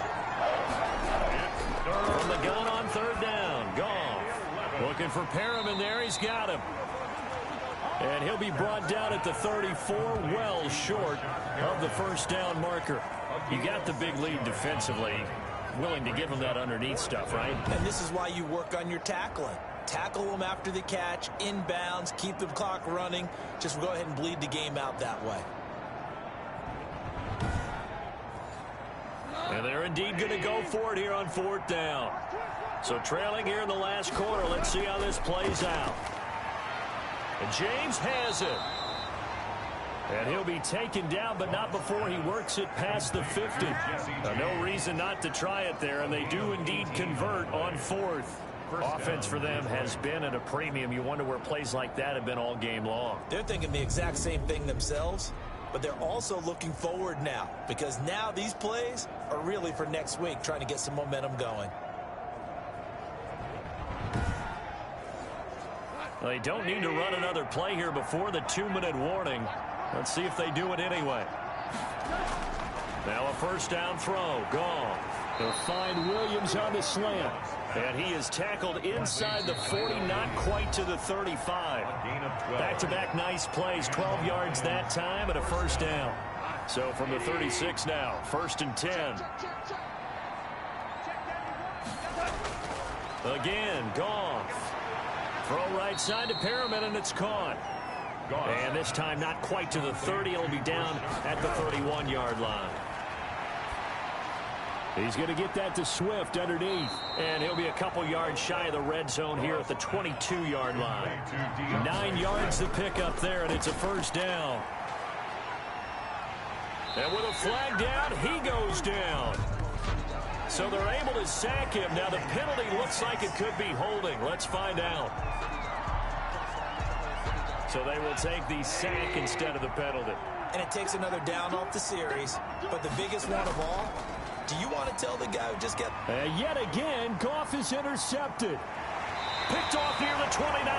From the gun on 3rd down. Goff. Looking for Perriman there. He's got him. And he'll be brought down at the 34, well short of the first down marker. You got the big lead defensively. Willing to give him that underneath stuff, right? And this is why you work on your tackling. Tackle them after the catch, inbounds, keep the clock running. Just go ahead and bleed the game out that way. And they're indeed going to go for it here on 4th down. So trailing here in the last quarter. Let's see how this plays out. And James has it. And he'll be taken down, but not before he works it past the 50. No reason not to try it there, and they do indeed convert on 4th. Offense for them has been at a premium. You wonder where plays like that have been all game long. They're thinking the exact same thing themselves. but they're also looking forward now because now these plays are really for next week, trying to get some momentum going. They don't need to run another play here before the 2-minute warning. Let's see if they do it anyway. Now a first down throw. Gone. They'll find Williams on the slant. And he is tackled inside the 40, not quite to the 35. Back-to-back nice plays, 12 yards that time and a first down. So from the 36 now, 1st and 10. Again, Goff. Throw right side to Perriman, and it's caught. And this time not quite to the 30. It'll be down at the 31-yard line. He's going to get that to Swift underneath. And he'll be a couple yards shy of the red zone here at the 22-yard line. 9 yards to pick up there, and it's a first down. And with a flag down, he goes down. So they're able to sack him. Now the penalty looks like it could be holding. Let's find out. So they will take the sack instead of the penalty. And it takes another down off the series. But the biggest one of all, do you want to tell the guy who just got... yet again, Goff is intercepted. Picked off near the 29.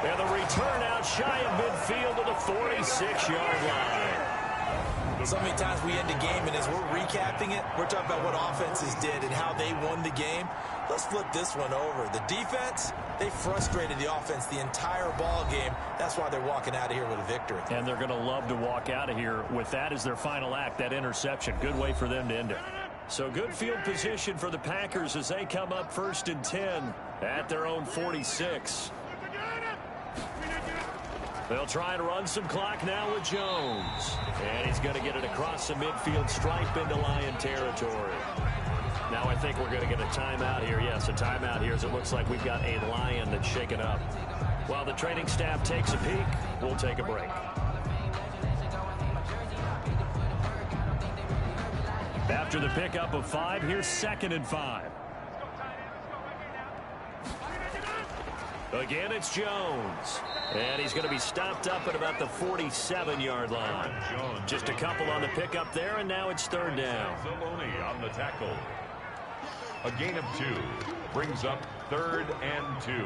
And the return out shy of midfield to the 46-yard line. So many times we end a game, and as we're recapping it, we're talking about what offenses did and how they won the game. Let's flip this one over. The defense, they frustrated the offense the entire ball game. That's why they're walking out of here with a victory. And they're going to love to walk out of here with that as their final act, that interception. Good way for them to end it. So good field position for the Packers as they come up 1st and 10 at their own 46. They'll try and run some clock now with Jones. And he's going to get it across the midfield stripe into Lion territory. Now I think we're going to get a timeout here. Yes, a timeout here as it looks like we've got a Lion that's shaken up. While the training staff takes a peek, we'll take a break. After the pickup of 5, here's 2nd and 5. Again, it's Jones. And he's going to be stopped up at about the 47-yard line. Just a couple on the pickup there, and now it's 3rd down. Zaloni on the tackle. A gain of 2 brings up 3rd and 2.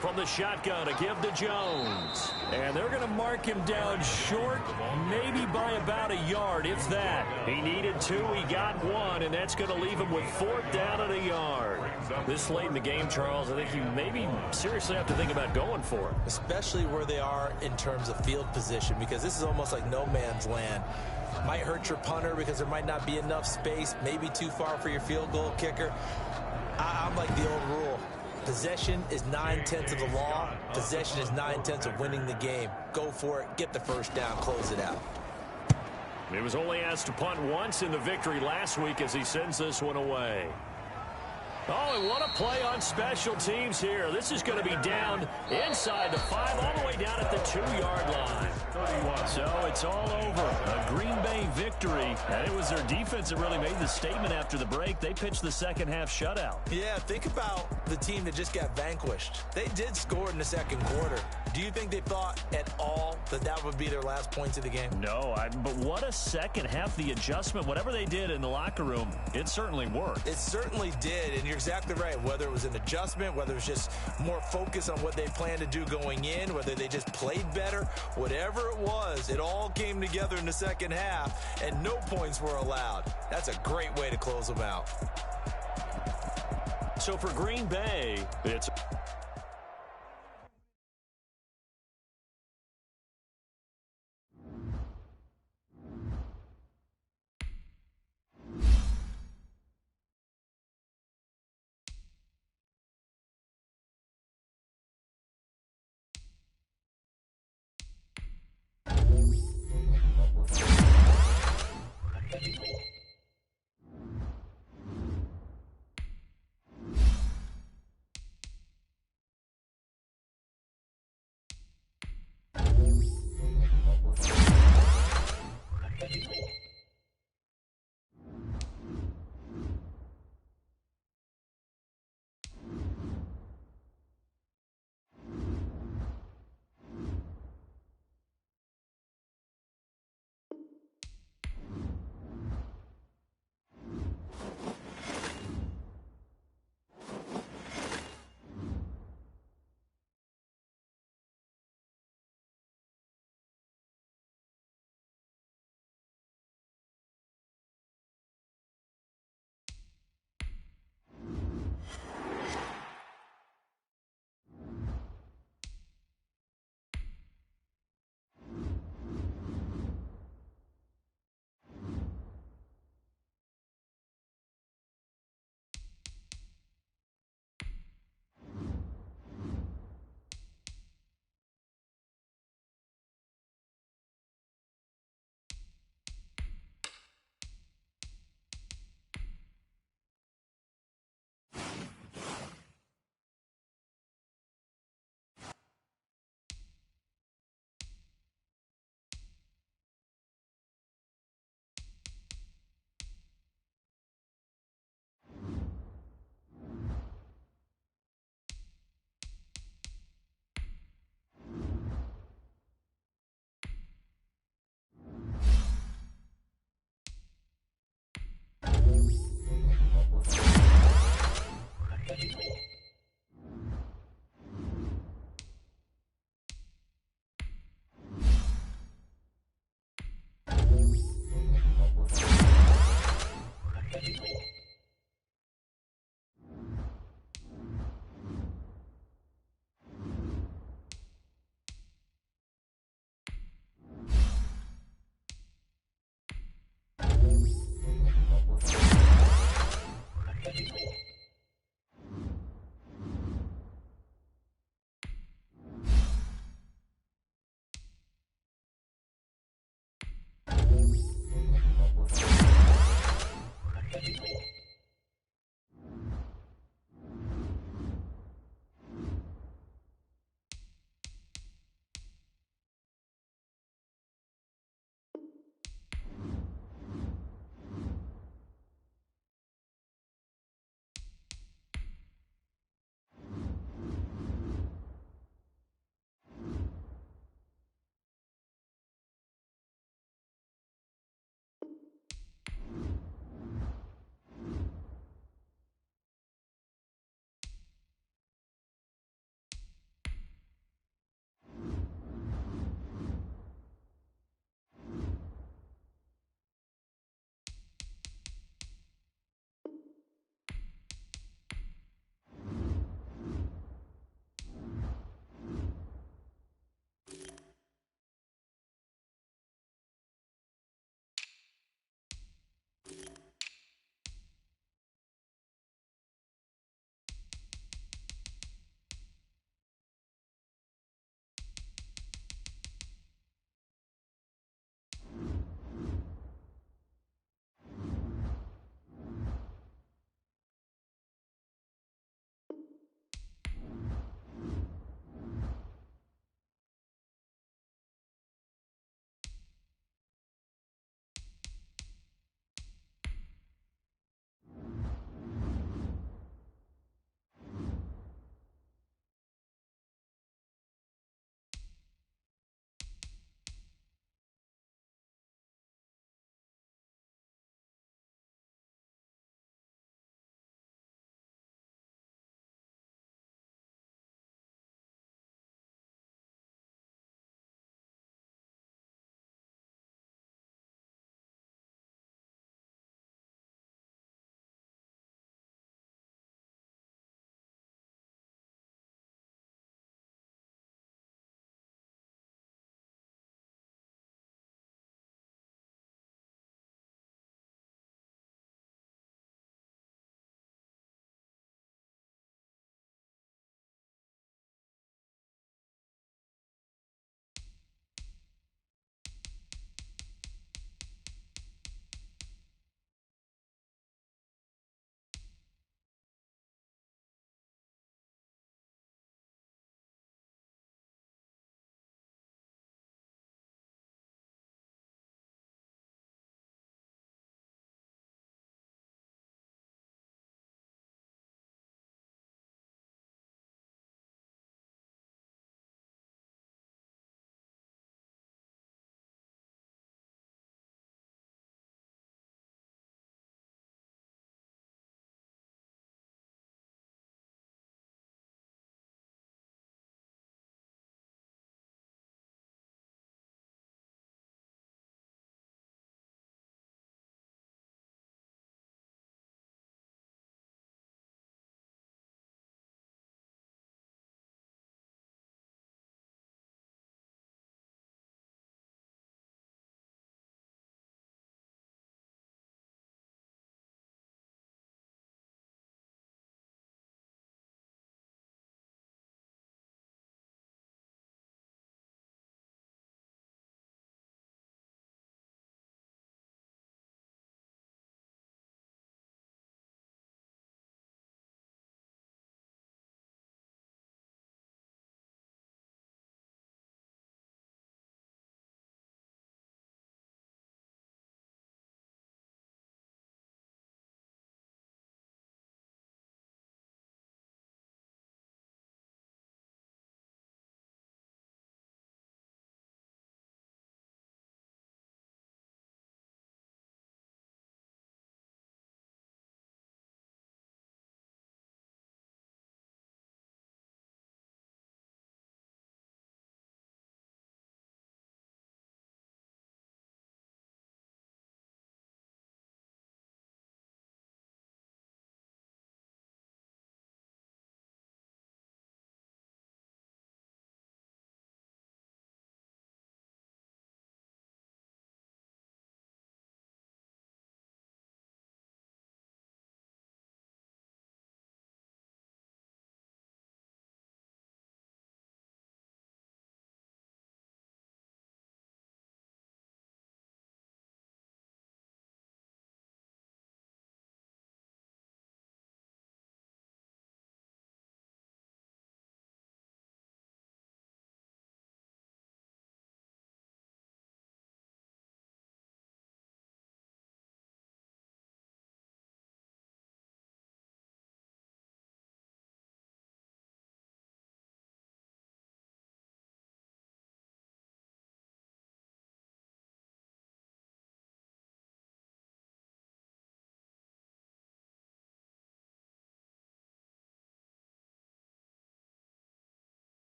From the shotgun, a give to Jones. And they're going to mark him down short, maybe by about a yard, if that. He needed 2, he got 1, and that's going to leave him with 4th down and a yard. This late in the game, Charles, I think you maybe seriously have to think about going for it. Especially where they are in terms of field position, because this is almost like no man's land. Might hurt your punter because there might not be enough space, maybe too far for your field goal kicker. I'm like the old rule. Possession is 9/10 of the law. Possession is 9/10 of winning the game. Go for it. Get the first down. Close it out. He was only asked to punt once in the victory last week as he sends this one away. Oh, and what a play on special teams here. This is going to be down inside the 5, all the way down at the 2-yard line. So it's all over. A Green Bay victory. And it was their defense that really made the statement after the break. They pitched the second-half shutout. Yeah, think about the team that just got vanquished. They did score in the second quarter. Do you think they thought at all that that would be their last points of the game? No, but what a second half. The adjustment, whatever they did in the locker room, it certainly worked. It certainly did, and you're exactly right. Whether it was an adjustment, whether it was just more focus on what they planned to do going in, whether they just played better, whatever it was, it all came together in the second half, and no points were allowed. That's a great way to close them out. So for Green Bay, it's...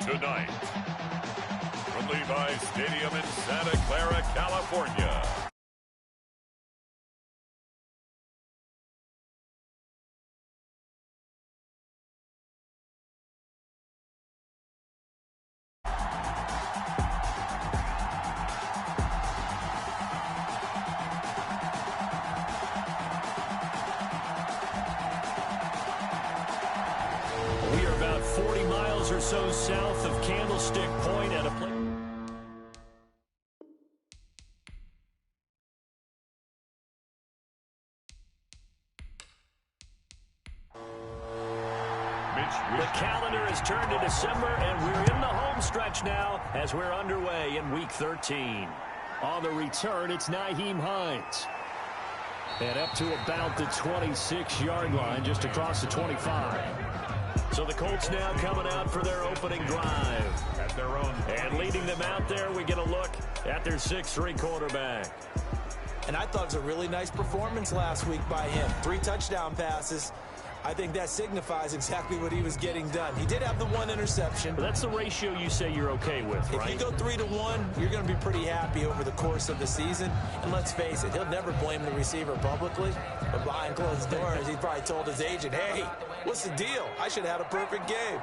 Tonight, from Levi Stadium in Santa Clara, California. We are about 40 miles or so south of Candlestick Point at a place. The calendar has turned to December, and we're in the home stretch now as we're underway in Week 13. On the return, it's Nyheim Hines. And up to about the 26-yard line, just across the 25. So the Colts now coming out for their opening drive. At their own. And leading them out there, we get a look at their 6'3" quarterback. And I thought it was a really nice performance last week by him. 3 touchdown passes. I think that signifies exactly what he was getting done. He did have the 1 interception. But that's the ratio you say you're okay with, right? If you go 3-to-1, you're going to be pretty happy over the course of the season. And let's face it, he'll never blame the receiver publicly. But behind closed doors, he probably told his agent, hey, what's the deal? I should have had a perfect game.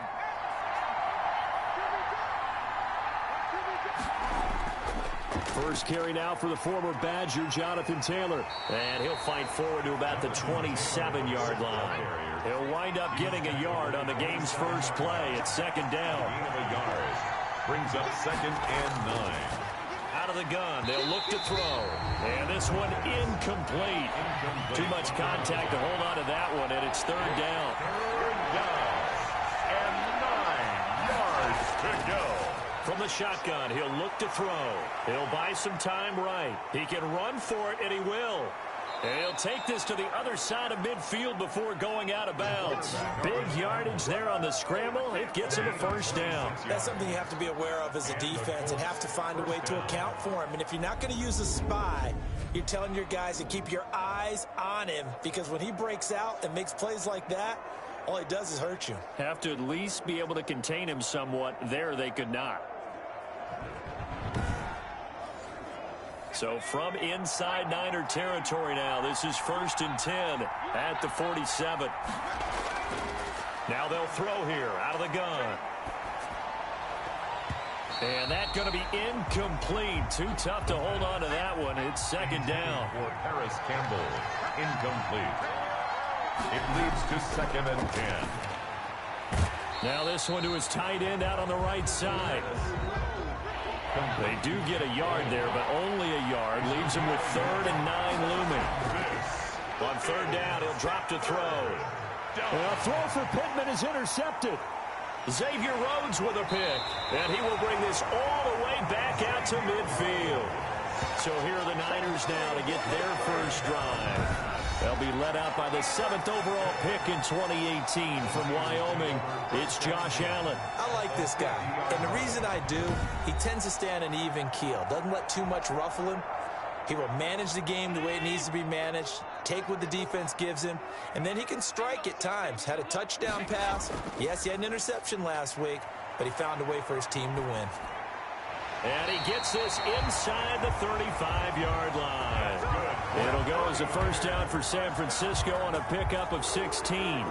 First carry now for the former Badger, Jonathan Taylor. And he'll fight forward to about the 27-yard line. He'll wind up getting a yard on the game's first play at second down. Brings up 2nd and 9. Out of the gun, they'll look to throw. And this one incomplete. Too much contact to hold on to that one, and it's 3rd down. 3rd down. And 9 yards to go. From the shotgun, he'll look to throw. He'll buy some time right. He can run for it, and he will. And he'll take this to the other side of midfield before going out of bounds. Big yardage there on the scramble. It gets him a 1st down. That's something you have to be aware of as a defense and have to find a way to account for him. And if you're not going to use a spy, you're telling your guys to keep your eyes on him, because when he breaks out and makes plays like that, all he does is hurt you. Have to at least be able to contain him somewhat. There they could not. So from inside Niner territory now, this is 1st and 10 at the 47. Now they'll throw here out of the gun. And that's going to be incomplete. Too tough to hold on to that one. It's 2nd down. For Paris Campbell, incomplete. It leads to 2nd and 10. Now this one to his tight end out on the right side. They do get a yard there, but only a yard. Leaves him with 3rd and 9 looming. On 3rd down, he'll drop to throw. A throw for Pittman is intercepted. Xavier Rhodes with a pick. And he will bring this all the way back out to midfield. So here are the Niners now to get their first drive. They'll be led out by the 7th overall pick in 2018 from Wyoming. It's Josh Allen. I like this guy. And the reason I do, he tends to stay on an even keel. Doesn't let too much ruffle him. He will manage the game the way it needs to be managed, take what the defense gives him, and then he can strike at times. Had a touchdown pass. Yes, he had an interception last week, but he found a way for his team to win. And he gets this inside the 35-yard line. It'll go as a 1st down for San Francisco on a pickup of 16.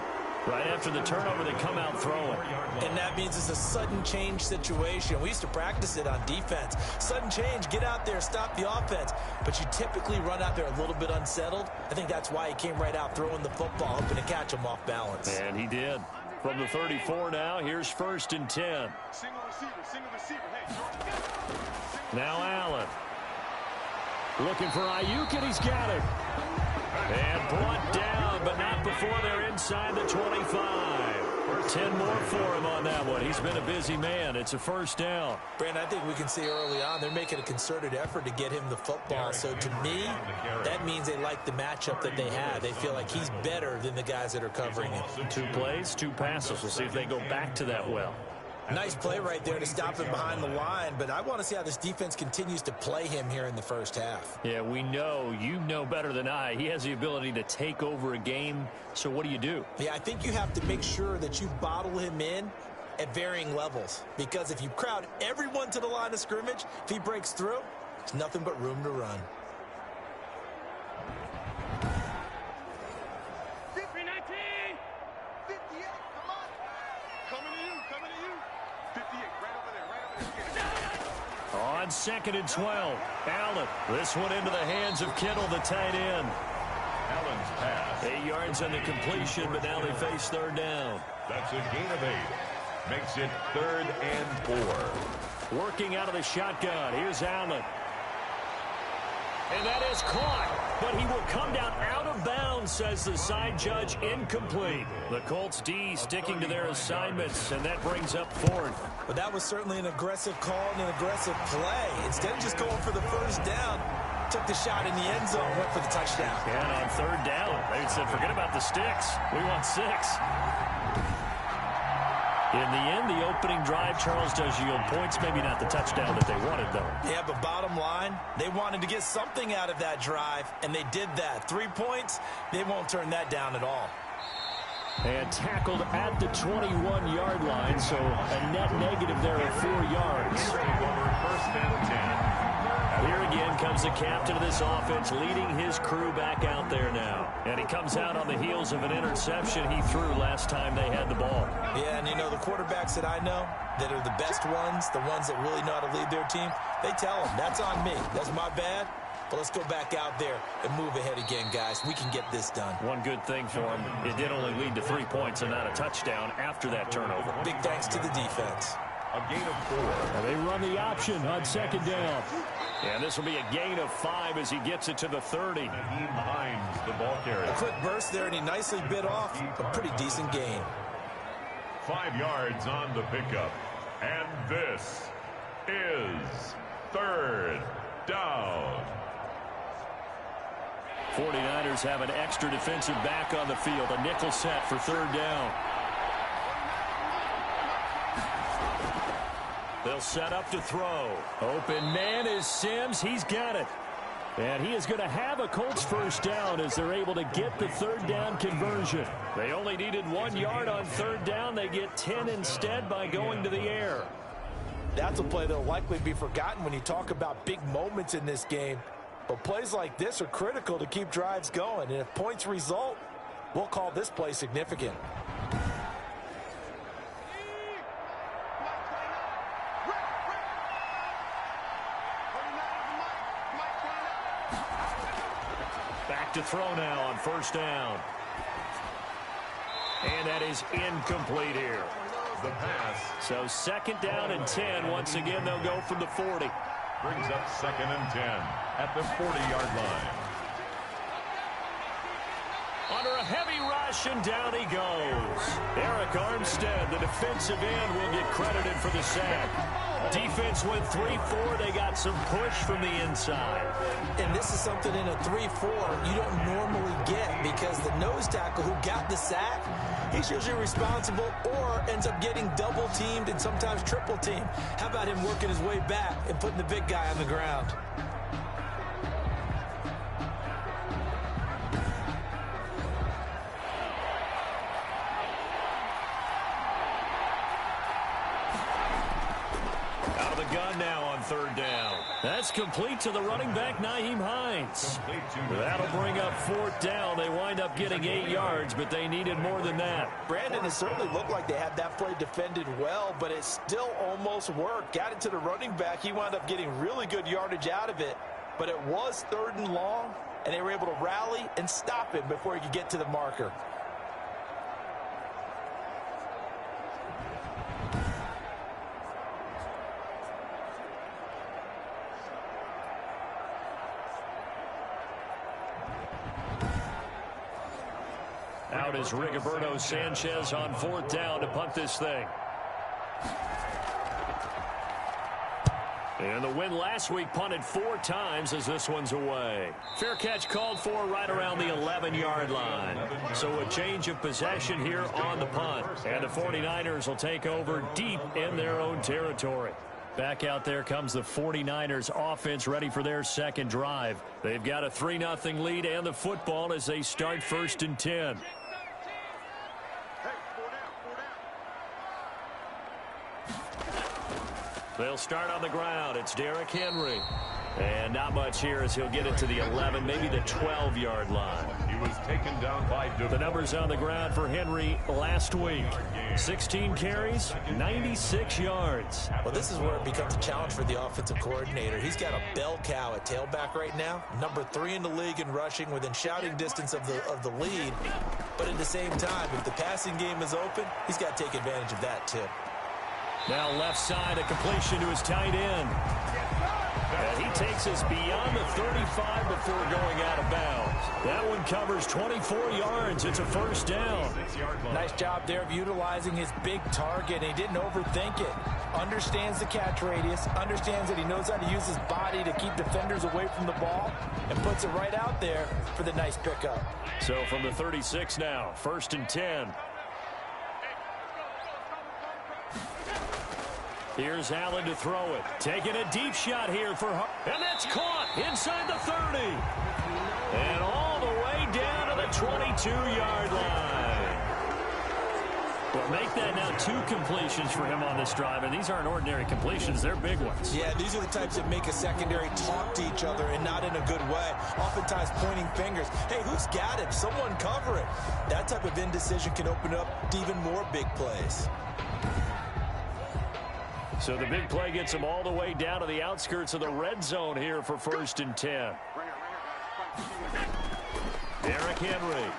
Right after the turnover, they come out throwing. And that means it's a sudden change situation. We used to practice it on defense. Sudden change, get out there, stop the offense. But you typically run out there a little bit unsettled. I think that's why he came right out throwing the football, hoping to catch him off balance. And he did. From the 34 now, here's 1st and 10. Single receiver. Hey, now Allen. Looking for Ayuk, and he's got it. And brought down, but not before they're inside the 25. 10 more for him on that one. He's been a busy man. It's a 1st down. Brandon, I think we can see early on they're making a concerted effort to get him the football. So to me, that means they like the matchup that they have. They feel like he's better than the guys that are covering him. 2 plays, 2 passes. We'll see if they go back to that well. Nice play right there to stop him behind the line, but I want to see how this defense continues to play him here in the first half. Yeah, we know, you know better than I, he has the ability to take over a game, so what do? Yeah, I think you have to make sure that you bottle him in at varying levels, because if you crowd everyone to the line of scrimmage, if he breaks through, there's nothing but room to run. On 2nd and 12, Allen. This one into the hands of Kittle, the tight end. Allen's pass. 8 yards on the completion, but now they face 3rd down. That's a gain of 8. Makes it 3rd and 4. Working out of the shotgun. Here's Allen. And that is caught, but he will come down out of bounds, says the side judge. Incomplete. The Colts D sticking to their assignments, and that brings up 4th. But that was certainly an aggressive call and an aggressive play. Instead of just going for the first down, took the shot in the end zone, went for the touchdown. And on 3rd down, they said, forget about the sticks. We want 6. In the end, the opening drive, Charles, does yield points. Maybe not the touchdown that they wanted, though. Yeah, but bottom line, they wanted to get something out of that drive, and they did that. 3 points, they won't turn that down at all. And tackled at the 21-yard line, so a net negative there of 4 yards. 1st and 10. Here again comes the captain of this offense, leading his crew back out there now. And he comes out on the heels of an interception he threw last time they had the ball. Yeah, and you know, the quarterbacks that I know that are the best ones, the ones that really know how to lead their team, they tell them, that's on me. That's my bad. But let's go back out there and move ahead again, guys. We can get this done. One good thing for him, it did only lead to 3 points and not a touchdown after that turnover. Big thanks to the defense. A gain of 4. And they run the option on 2nd down. And this will be a gain of 5 as he gets it to the 30. He minds the ball carrier. A quick burst there, and he nicely bit off a pretty decent gain. 5 yards on the pickup. And this is 3rd down. 49ers have an extra defensive back on the field. A nickel set for 3rd down. They'll set up to throw. Open man is Sims. He's got it. And he is going to have a Colts 1st down as they're able to get the 3rd down conversion. They only needed 1 yard on 3rd down. They get 10 instead by going to the air. That's a play that will likely be forgotten when you talk about big moments in this game. But plays like this are critical to keep drives going. And if points result, we'll call this play significant. Back to throw now on 1st down. And that is incomplete here. The pass. So 2nd down and 10. Once again, they'll go from the 40. Brings up 2nd and 10 at the 40-yard line. Under a heavy rush, and down he goes. Eric Armstead, the defensive end, will get credited for the sack. Defense went 3-4. They got some push from the inside. And this is something in a 3-4 you don't normally get, because the nose tackle who got the sack, he's usually responsible or ends up getting double teamed and sometimes triple teamed. How about him working his way back and putting the big guy on the ground? Gun now on 3rd down. That's complete to the running back, Nyheim Hines. That'll bring up 4th down. They wind up getting 8 yards, but they needed more than that. Brandon, it certainly looked like they had that play defended well, but it still almost worked. Got it to the running back. He wound up getting really good yardage out of it, but it was 3rd and long, and they were able to rally and stop him before he could get to the marker. Out is Rigoberto Sanchez on 4th down to punt this thing. And the win last week punted 4 times as this one's away. Fair catch called for right around the 11-yard line. So a change of possession here on the punt. And the 49ers will take over deep in their own territory. Back out there comes the 49ers offense ready for their second drive. They've got a 3-0 lead and the football as they start 1st and 10. They'll start on the ground. It's Derrick Henry. And not much here as he'll get it to the 11, maybe the 12-yard line. He was taken down by the numbers on the ground for Henry last week. 16 carries, 96 yards. Well, this is where it becomes a challenge for the offensive coordinator. He's got a bell cow at tailback right now. Number 3 in the league in rushing, within shouting distance of the lead. But at the same time, if the passing game is open, he's got to take advantage of that too. Now left side, a completion to his tight end. And he takes us beyond the 35 before going out of bounds. That one covers 24 yards. It's a 1st down. Nice job there of utilizing his big target. He didn't overthink it. Understands the catch radius. Understands that he knows how to use his body to keep defenders away from the ball. And puts it right out there for the nice pickup. So from the 36 now, 1st and 10. Here's Allen to throw it. Taking a deep shot here for and that's caught inside the 30. And all the way down to the 22-yard line. Well, make that now 2 completions for him on this drive, and these aren't ordinary completions. They're big ones. Yeah, these are the types that make a secondary talk to each other and not in a good way. Oftentimes pointing fingers. Hey, who's got it? Someone cover it. That type of indecision can open up to even more big plays. So the big play gets him all the way down to the outskirts of the red zone here for 1st and 10. Derrick Henry.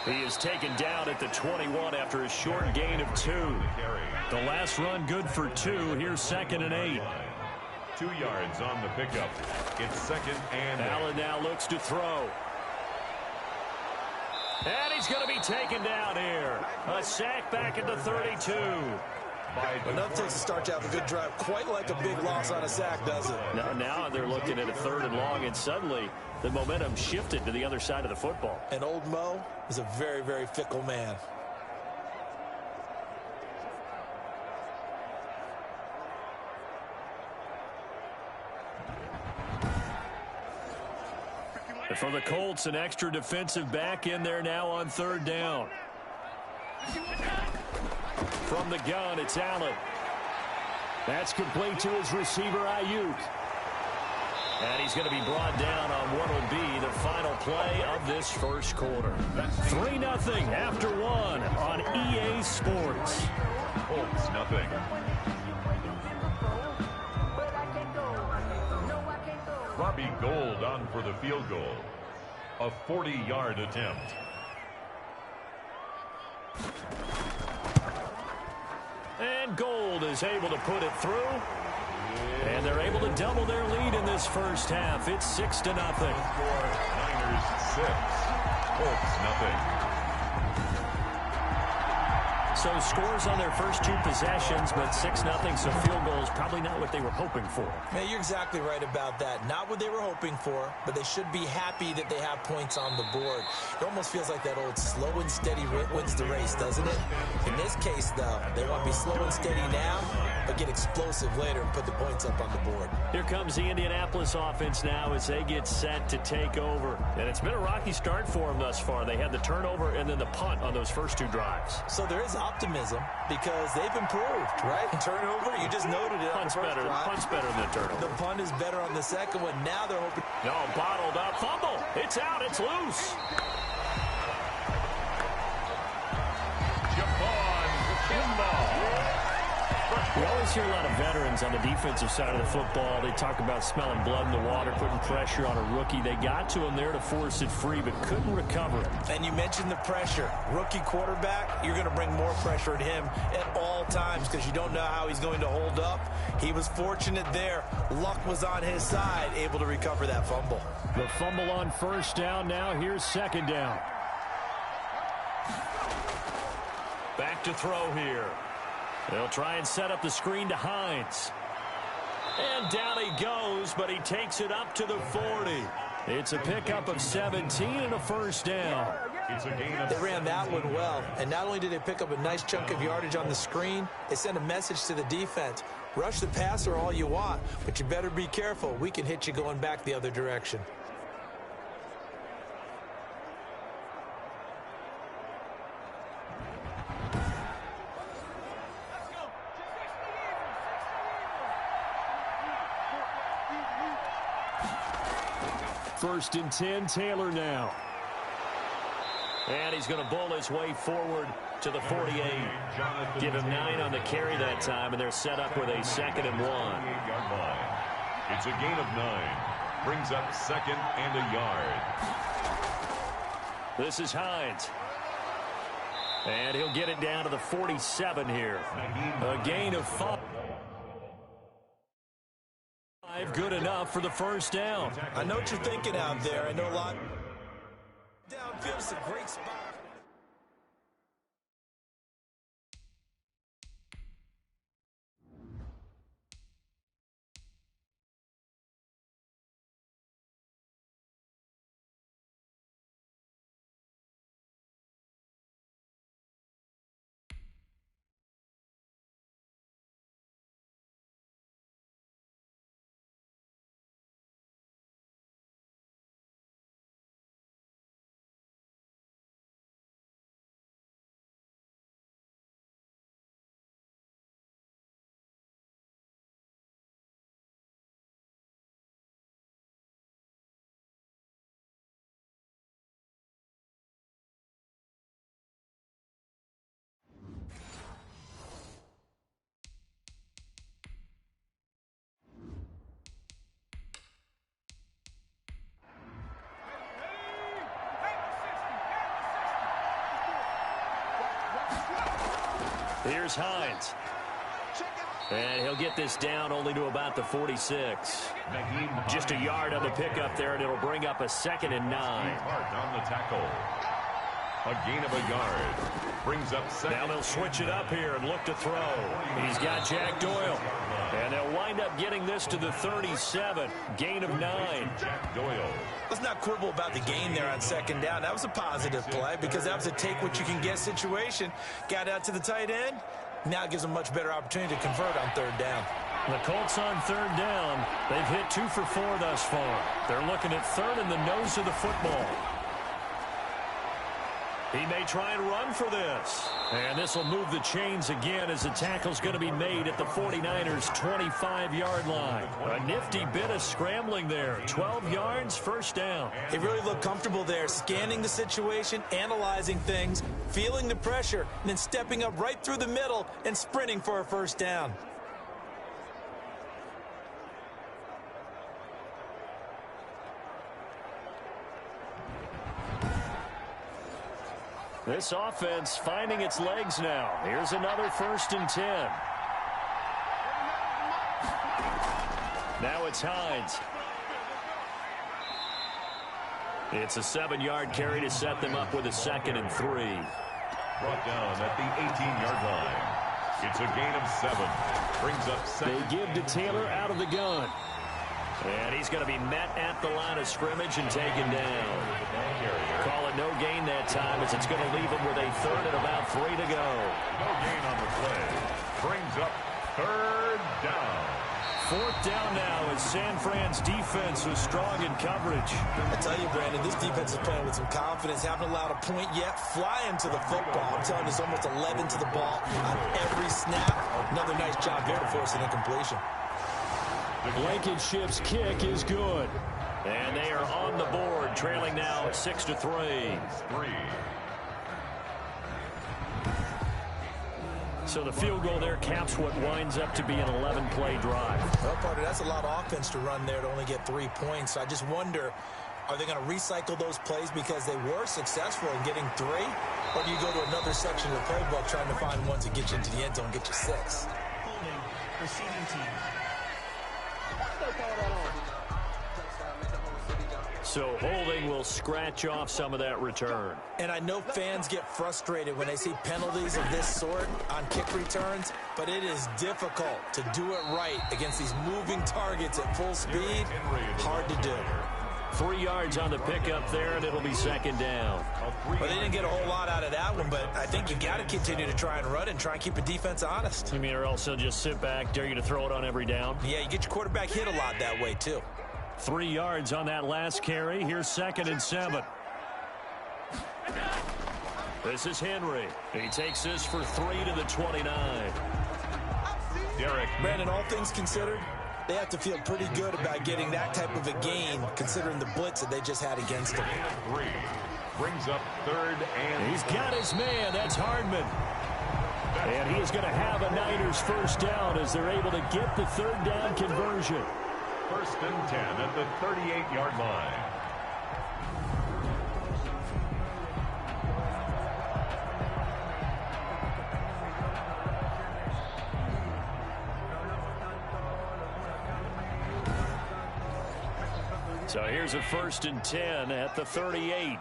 He is taken down at the 21 after a short gain of 2. The last run good for 2. Here's 2nd and 8. 2 yards on the pickup. It's 2nd and 8. Allen now looks to throw. And he's going to be taken down here. A sack back at the 32. Enough takes to start to have a good drive. Quite like a big loss on a sack, does it? Now they're looking at a 3rd and long, and suddenly the momentum shifted to the other side of the football. And old Mo is a very, very fickle man. And for the Colts, an extra defensive back in there now on 3rd down. From the gun, it's Allen. That's complete to his receiver, Ayuk. And he's going to be brought down on what will be the final play of this 1st quarter. 3-0 after 1 on EA Sports. Colts, nothing. Robbie Gould on for the field goal. A 40-yard attempt. And Gould is able to put it through. And they're able to double their lead in this 1st half. It's 6-0. Niners 6. Colts nothing. So scores on their first 2 possessions, but 6-0, so field goal is probably not what they were hoping for. Yeah, you're exactly right about that. Not what they were hoping for, but they should be happy that they have points on the board. It almost feels like that old slow and steady wins the race, doesn't it? In this case, though, they want to be slow and steady now, but get explosive later and put the points up on the board. Here comes the Indianapolis offense now as they get set to take over. And it's been a rocky start for them thus far. They had the turnover and then the punt on those first 2 drives. So there is optimism because they've improved, right? Turnover, you just noted it. Punt's better than the turnover. The punt is better on the second one. Now they're hoping. No, bottled up. Fumble. It's out. It's loose. We always hear a lot of veterans on the defensive side of the football. They talk about smelling blood in the water, putting pressure on a rookie. They got to him there to force it free, but couldn't recover it. And you mentioned the pressure. Rookie quarterback, you're going to bring more pressure at him at all times because you don't know how he's going to hold up. He was fortunate there. Luck was on his side, able to recover that fumble. The fumble on 1st down. Now here's 2nd down. Back to throw here. They'll try and set up the screen to Hines. And down he goes, but he takes it up to the 40. It's a pickup of 17 and a first down. They ran that one well, and not only did they pick up a nice chunk of yardage on the screen, they sent a message to the defense. Rush the passer all you want, but you better be careful. We can hit you going back the other direction. First and 10, Taylor now. And he's going to bull his way forward to the 48. Give him 9 on the carry that time, and they're set up with a 2nd and 1. It's a gain of 9. Brings up 2nd and a yard. This is Hines. And he'll get it down to the 47 here. A gain of 5. Good enough for the first down. I know what you're thinking out there. I know a lot. Downfield is a great spot. Here's Hines. And he'll get this down only to about the 46. Just a yard on the pickup there, and it'll bring up a 2nd and 9. On the tackle. A gain of a yard. Brings up 2nd. Now they'll switch it up here and look to throw. He's got Jack Doyle. And they'll wind up getting this to the 37. Gain of 9. Jack Doyle. Let's not quibble about the gain there on 2nd down. That was a positive play because that was a take-what-you-can-get situation. Got out to the tight end. Now it gives them a much better opportunity to convert on 3rd down. The Colts on 3rd down. They've hit 2 for 4 thus far. They're looking at 3rd in the nose of the football. He may try and run for this. And this will move the chains again as the tackle's going to be made at the 49ers' 25-yard line. A nifty bit of scrambling there. 12 yards, first down. They really look comfortable there, scanning the situation, analyzing things, feeling the pressure, and then stepping up right through the middle and sprinting for a first down. This offense finding its legs now. Here's another 1st and 10. Now it's Hines. It's a 7-yard carry to set them up with a 2nd and 3. Brought down at the 18-yard line. It's a gain of 7. Brings up 2nd. They give to Taylor out of the gun. And he's going to be met at the line of scrimmage and taken down. Call it no gain that time as it's going to leave him with a 3rd and about 3 to go. No gain on the play. Brings up 3rd down. 4th down now as San Fran's defense was strong in coverage. I tell you, Brandon, this defense is playing with some confidence. Haven't allowed a point yet. Flying to the football. I'm telling you, it's almost 11 to the ball on every snap. Another nice job there to force an incompletion. Blankenship's kick is good. And they are on the board, trailing now at 6-3. So the field goal there caps what winds up to be an 11-play drive. Well, partner, that's a lot of offense to run there to only get 3 points. So I just wonder, are they going to recycle those plays because they were successful in getting 3? Or do you go to another section of the playbook trying to find ones that get you into the end zone and get you 6? Holding, receiving team. So holding will scratch off some of that return. And I know fans get frustrated when they see penalties of this sort on kick returns, but it is difficult to do it right against these moving targets at full speed. Hard to do. 3 yards on the pickup there, and it'll be second down. Well, they didn't get a whole lot out of that one, but I think you got to continue to try and run and try and keep the defense honest. You mean, or else they'll just sit back, dare you to throw it on every down? Yeah, you get your quarterback hit a lot that way, too. 3 yards on that last carry. Here's 2nd and 7. This is Henry. He takes this for 3 to the 29. Derek. Brandon, all things considered, they have to feel pretty good about getting that type of a gain, considering the blitz that they just had against them. 3 brings up 3rd and... He's got his man. That's Hardman. And he is going to have a Niners first down as they're able to get the 3rd down conversion. 1st and 10 at the 38-yard line. So here's a 1st and 10 at the 38.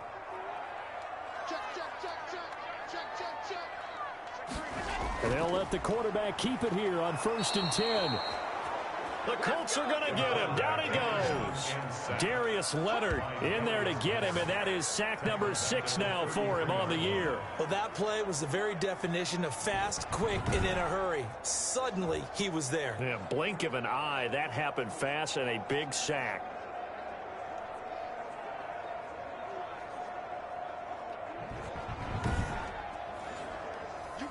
And they'll let the quarterback keep it here on 1st and 10. The Colts are going to get him. Down he goes. Darius Leonard in there to get him, and that is sack number 6 now for him on the year. Well, that play was the very definition of fast, quick, and in a hurry. Suddenly, he was there. Yeah, blink of an eye. That happened fast and a big sack.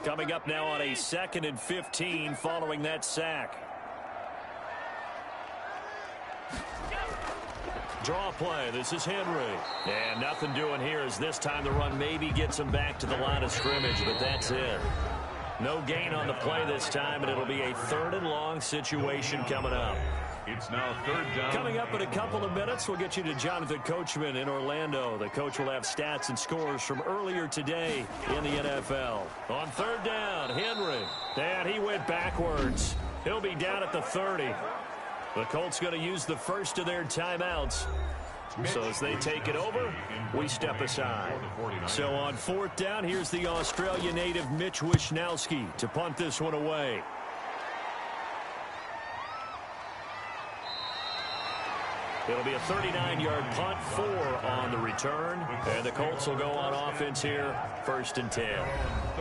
Coming up now on a 2nd and 15 following that sack. Draw play. This is Henry. And nothing doing here as this time the run maybe gets him back to the line of scrimmage, but that's it. No gain on the play this time, and it'll be a 3rd and long situation coming up. It's now 3rd down. Coming up in a couple of minutes, we'll get you to Jonathan Coachman in Orlando. The coach will have stats and scores from earlier today in the NFL. On 3rd down, Henry. And he went backwards. He'll be down at the 30. The Colts going to use the first of their timeouts. So as they take it over, we step aside. So on 4th down, here's the Australia native Mitch Wishnowsky to punt this one away. It'll be a 39-yard punt, 4 on the return. And the Colts will go on offense here, 1st and 10.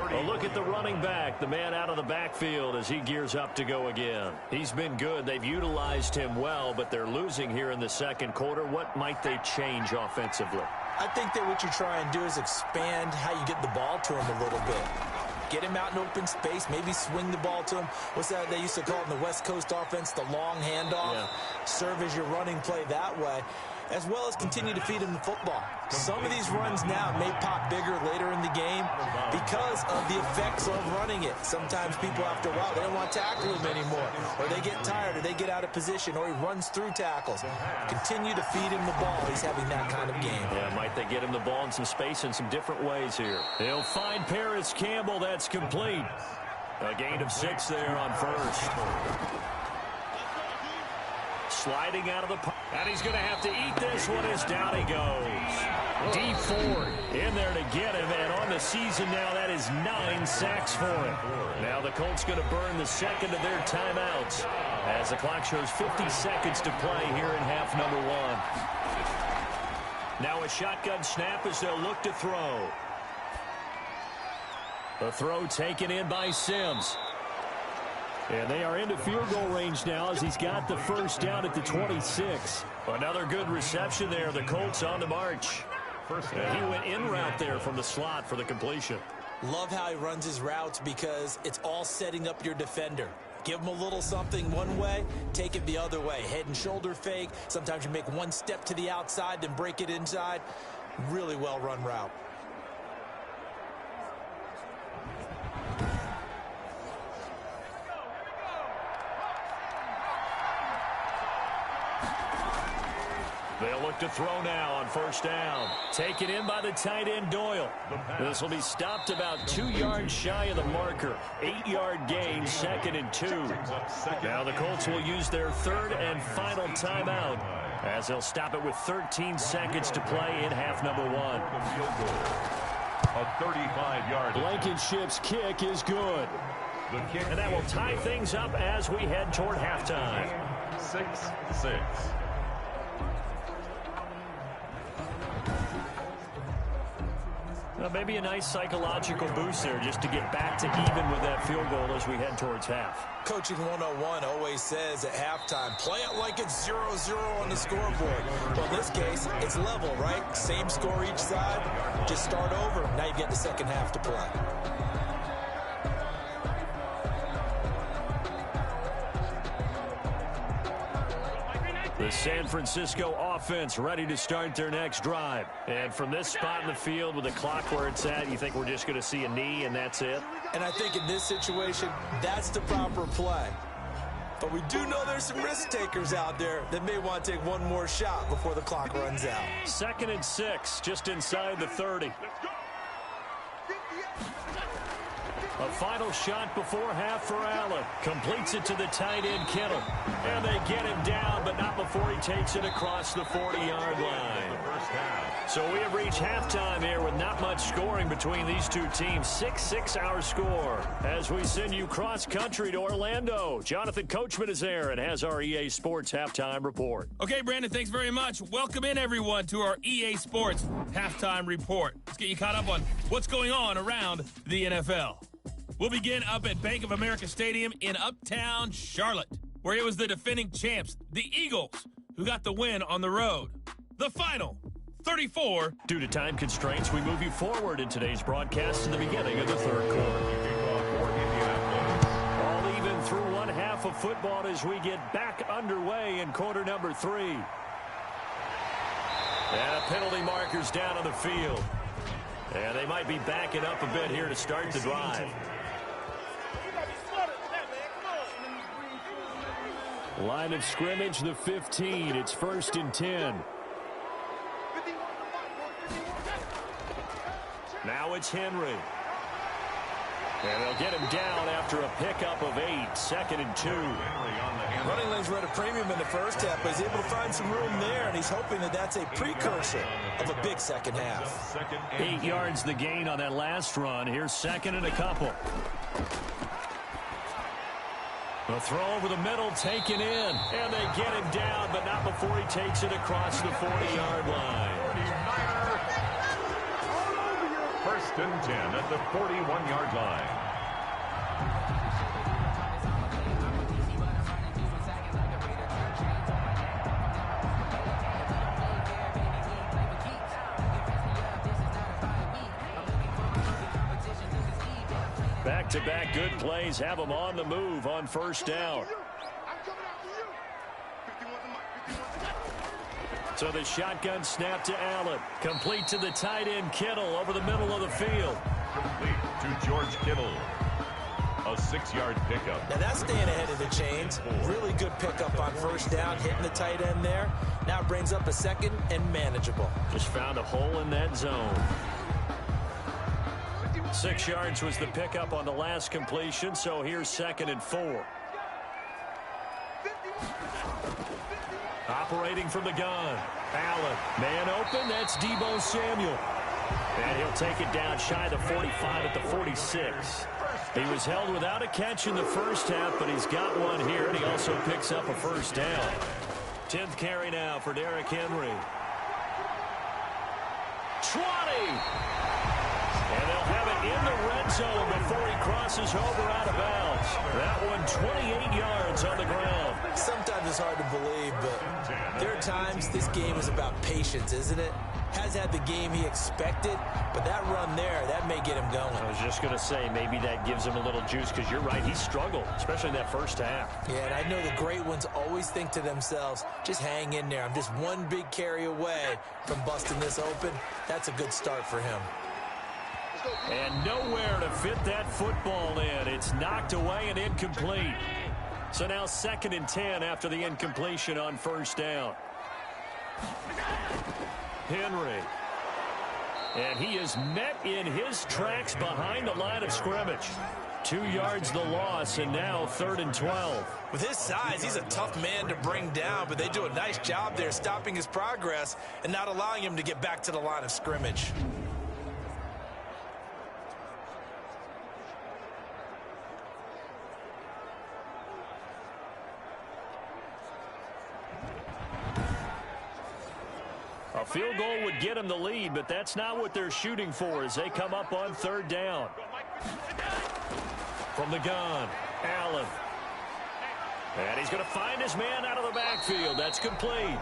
A look at the running back, the man out of the backfield as he gears up to go again. He's been good. They've utilized him well, but they're losing here in the 2nd quarter. What might they change offensively? I think that what you try and do is expand how you get the ball to him a little bit. Get him out in open space, maybe swing the ball to him. What's that they used to call it in the West Coast offense, the long handoff? Yeah. Serve as your running play that way, as well as continue to feed him the football. Some of these runs now may pop bigger later in the game because of the effects of running it. Sometimes people, after a while, they don't want to tackle him anymore, or they get tired, or they get out of position, or he runs through tackles. Continue to feed him the ball. He's having that kind of game. Yeah, might they get him the ball in some space in some different ways here. They'll find Paris Campbell. That's complete. A gain of 6 there on 1st. Sliding out of the pocket. And he's going to have to eat this one as down he goes. Deep Ford in there to get him. And on the season now, that is 9 sacks for him. Now the Colts going to burn the 2nd of their timeouts as the clock shows 50 seconds to play here in half number 1. Now a shotgun snap as they'll look to throw. The throw taken in by Sims. And they are into field goal range now as he's got the first down at the 26. Another good reception there. The Colts on the march. And he went in route there from the slot for the completion. Love how he runs his routes because it's all setting up your defender. Give him a little something one way, take it the other way. Head and shoulder fake. Sometimes you make one step to the outside, then break it inside. Really well run route. They'll look to throw now on first down. Taken in by the tight end, Doyle. This will be stopped about 2 yards shy of the marker. 8-yard gain, 2nd and 2. Now the Colts will use their third and final timeout as they'll stop it with 13 seconds to play in half number one. A 35-yard. Blankenship's kick is good. The kick, and that will tie things up as we head toward halftime. 6-6. Well, maybe a nice psychological boost there just to get back to even with that field goal as we head towards half. Coaching 101 always says at halftime, play it like it's 0-0 on the scoreboard. Well, in this case, it's level, right? Same score each side. Just start over. Now you get the second half to play. The San Francisco offense ready to start their next drive. And from this spot in the field with the clock where it's at, you think we're just going to see a knee and that's it? And I think in this situation, that's the proper play. But we do know there's some risk takers out there that may want to take one more shot before the clock runs out. 2nd and 6, just inside the 30. A final shot before half for Allen. Completes it to the tight end, Kittle. And they get him down, but not before he takes it across the 40-yard line. So we have reached halftime here with not much scoring between these two teams. 6-6 our score as we send you cross-country to Orlando. Jonathan Coachman is there and has our EA Sports Halftime Report. Okay, Brandon, thanks very much. Welcome in, everyone, to our EA Sports Halftime Report. Let's get you caught up on what's going on around the NFL. We'll begin up at Bank of America Stadium in Uptown Charlotte, where it was the defending champs, the Eagles, who got the win on the road. The final, 34. Due to time constraints, we move you forward in today's broadcast to the beginning of the third quarter. All even through one half of football as we get back underway in quarter number 3. And penalty markers down on the field. And they might be backing up a bit here to start the drive. Line of scrimmage, the 15. It's 1st and 10. Now it's Henry. And they'll get him down after a pickup of 8. 2nd and 2. Running lanes were at a premium in the first half, but he's able to find some room there, and he's hoping that that's a precursor of a big second half. 8 yards the gain on that last run. Here's 2nd and a couple. The throw over the middle taken in, and they get him down, but not before he takes it across the 40-yard line. 1st and 10 at the 41-yard line. Back-to-back good plays have them on the move on 1st down. So the shotgun snap to Allen. Complete to the tight end, Kittle, over the middle of the field. Complete to George Kittle. A 6-yard pickup. Now that's staying ahead of the chains. Really good pickup on 1st down, hitting the tight end there. Now it brings up a 2nd and manageable. Just found a hole in that zone. 6 yards was the pickup on the last completion, so here's 2nd and 4. Operating from the gun. Allen, man open, that's Deebo Samuel. And he'll take it down shy of the 45 at the 46. He was held without a catch in the first half, but he's got one here, and he also picks up a 1st down. 10th carry now for Derrick Henry. 20! And they'll have it in the red zone before he crosses over out of bounds. That one 28 yards on the ground. Sometimes it's hard to believe, but there are times this game is about patience, isn't it? Has had the game he expected, but that run there, that may get him going. I was just going to say, maybe that gives him a little juice, because you're right, he struggled, especially in that first half. Yeah, and I know the great ones always think to themselves, just hang in there. I'm just one big carry away from busting this open. That's a good start for him. And nowhere to fit that football in. It's knocked away and incomplete. So now 2nd and 10 after the incompletion on 1st down. Henry. And he is met in his tracks behind the line of scrimmage. 2 yards the loss, and now 3rd and 12. With his size, he's a tough man to bring down, but they do a nice job there stopping his progress and not allowing him to get back to the line of scrimmage. A field goal would get him the lead, but that's not what they're shooting for as they come up on 3rd down. From the gun, Allen. And he's going to find his man out of the backfield. That's complete.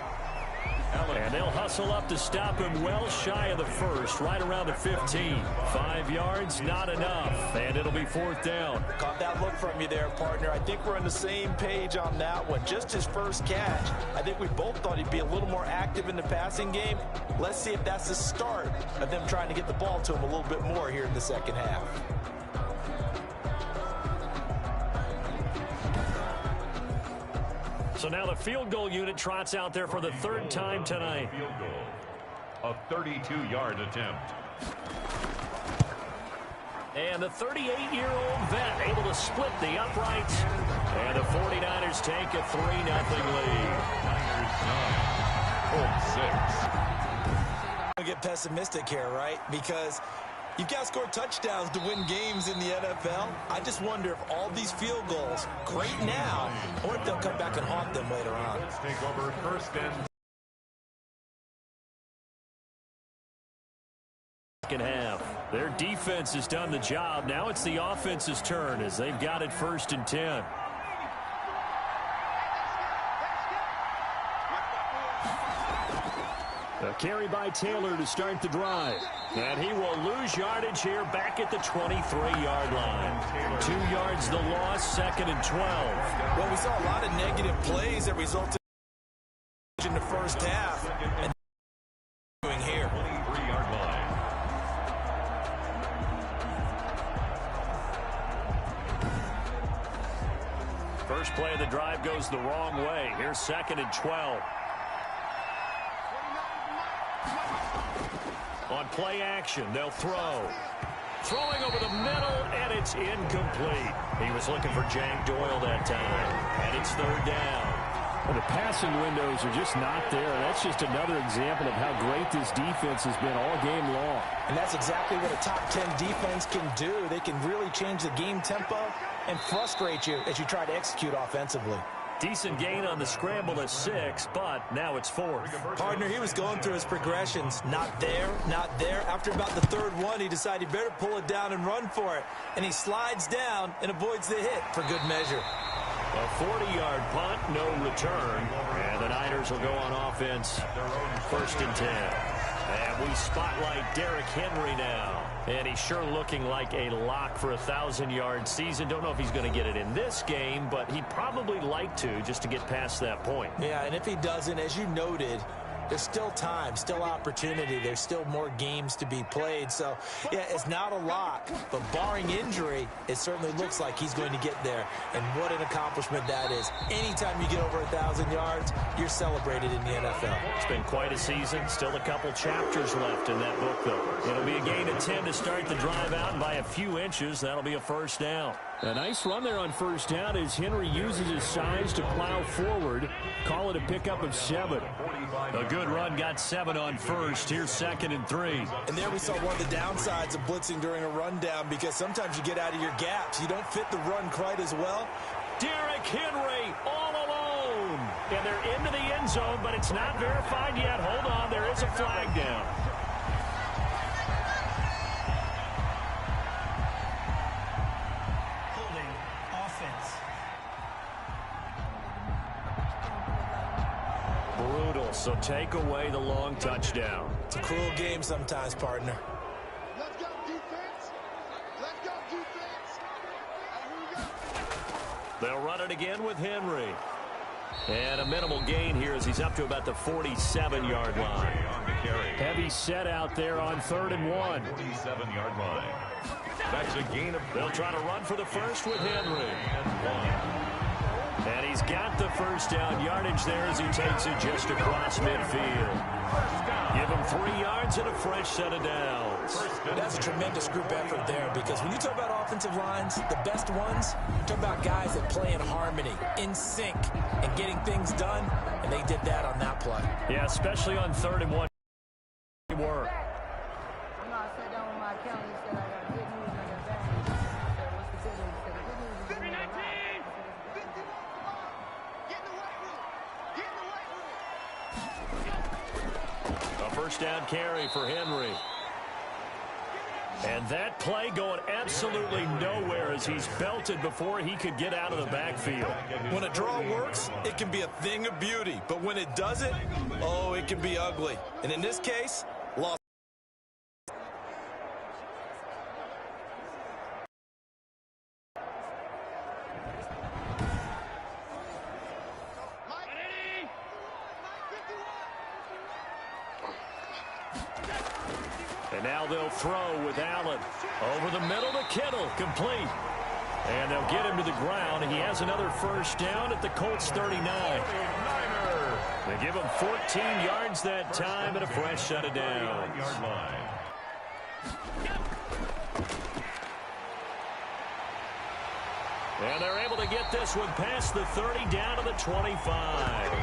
And they'll hustle up to stop him well shy of the first, right around the 15. 5 yards, not enough, and it'll be 4th down. Caught that look from you there, partner. I think we're on the same page on that one. Just his first catch. I think we both thought he'd be a little more active in the passing game. Let's see if that's the start of them trying to get the ball to him a little bit more here in the second half. So now the field goal unit trots out there for the 3rd time tonight. Field goal. A 32-yard attempt. And the 38-year-old vet able to split the uprights. And the 49ers take a 3-0 lead. Niners 9, Colts 6. I'm going to get pessimistic here, right? Because you've got to score touchdowns to win games in the NFL. I just wonder if all these field goals, great now, I wonder if they'll come back and haunt them later on. Let's take over 1st and second half. Their defense has done the job. Now it's the offense's turn as they've got it 1st and 10. A carry by Taylor to start the drive. And he will lose yardage here back at the 23-yard line. 2 yards the loss, 2nd and 12. Well, we saw a lot of negative plays that resulted in the first half. And doing here. 23-yard line. First play of the drive goes the wrong way. Here's 2nd and 12. On play action, they'll throw. Throwing over the middle, and it's incomplete. He was looking for Jack Doyle that time. And it's 3rd down. Well, the passing windows are just not there. That's just another example of how great this defense has been all game long. And that's exactly what a top 10 defense can do. They can really change the game tempo and frustrate you as you try to execute offensively. Decent gain on the scramble at 6, but now it's 4th. Partner, he was going through his progressions. Not there, not there. After about the 3rd one, he decided he better pull it down and run for it. And he slides down and avoids the hit for good measure. A 40-yard punt, no return. And the Niners will go on offense. 1st and 10. And we spotlight Derrick Henry now. And he's sure looking like a lock for a 1,000-yard season. Don't know if he's going to get it in this game, but he'd probably like to just to get past that point. Yeah, and if he doesn't, as you noted, there's still time, still opportunity. There's still more games to be played. So, yeah, it's not a lock, but barring injury, it certainly looks like he's going to get there. And what an accomplishment that is. Anytime you get over 1,000 yards, you're celebrated in the NFL. It's been quite a season. Still a couple chapters left in that book, though. It'll be a gain of 10 to start the drive out, and by a few inches, that'll be a 1st down. A nice run there on 1st down as Henry uses his size to plow forward. Call it a pickup of 7. A good run, got 7 on 1st. Here's 2nd and 3. And there we saw one of the downsides of blitzing during a rundown because sometimes you get out of your gaps. You don't fit the run quite as well. Derrick Henry all alone. And they're into the end zone, but it's not verified yet. Hold on, there is a flag down. Brutal, so take away the long touchdown. It's a cruel game sometimes, partner. Let's go, defense. Let's go, defense. Here we go. They'll run it again with Henry. And a minimal gain here as he's up to about the 47-yard line. Heavy set out there on 3rd and 1. 47-yard line. That's a gain of... They'll try to run for the first with Henry. And 1. And he's got the first down yardage there as he takes it just across midfield. Give him 3 yards and a fresh set of downs. That's a tremendous group effort there, because when you talk about offensive lines, the best ones, you talk about guys that play in harmony, in sync, and getting things done, and they did that on that play. Yeah, especially on 3rd and 1. They were. I'm not sat down with my accountant and said I got good news and I got bad news. I said, what's the good news? He said, the good news is you're doing all right. Get in the weight room. Get in the weight room. A first down carry for Henry. And that play going absolutely nowhere as he's belted before he could get out of the backfield. When a draw works, it can be a thing of beauty. But when it doesn't, oh, it can be ugly. And in this case, lost. And now they'll throw with Allen. Over the middle to Kittle, complete. And they'll get him to the ground. He has another first down at the Colts 39. They give him 14 yards that time and a fresh set of downs. And they're able to get this one past the 30 down to the 25.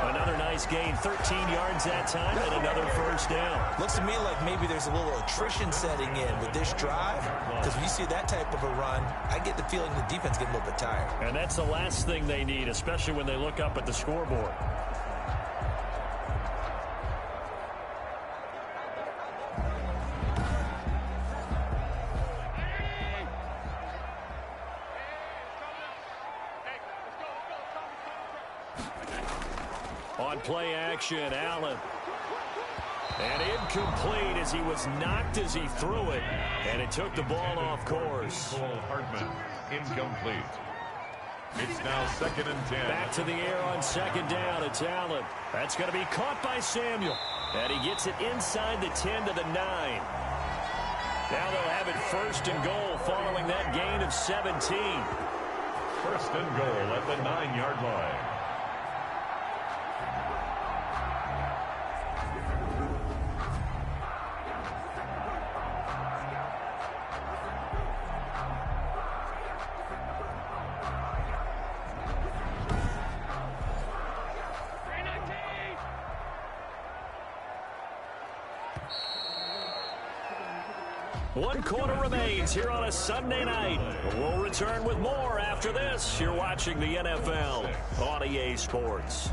Another nice gain, 13 yards that time, and another first down. Looks to me like maybe there's a little attrition setting in with this drive, because when you see that type of a run, I get the feeling the defense getting a little bit tired. And that's the last thing they need, especially when they look up at the scoreboard. On play action, Allen. And incomplete as he was knocked as he threw it. And it took the ball off course. Hartman, incomplete. It's now 2nd and 10. Back to the air on 2nd down. It's Allen. That's going to be caught by Samuel. And he gets it inside the 10 to the 9. Now they'll have it 1st and goal following that gain of 17. 1st and goal at the 9-yard line. One quarter remains here on a Sunday night. We'll return with more after this. You're watching the NFL on EA Sports.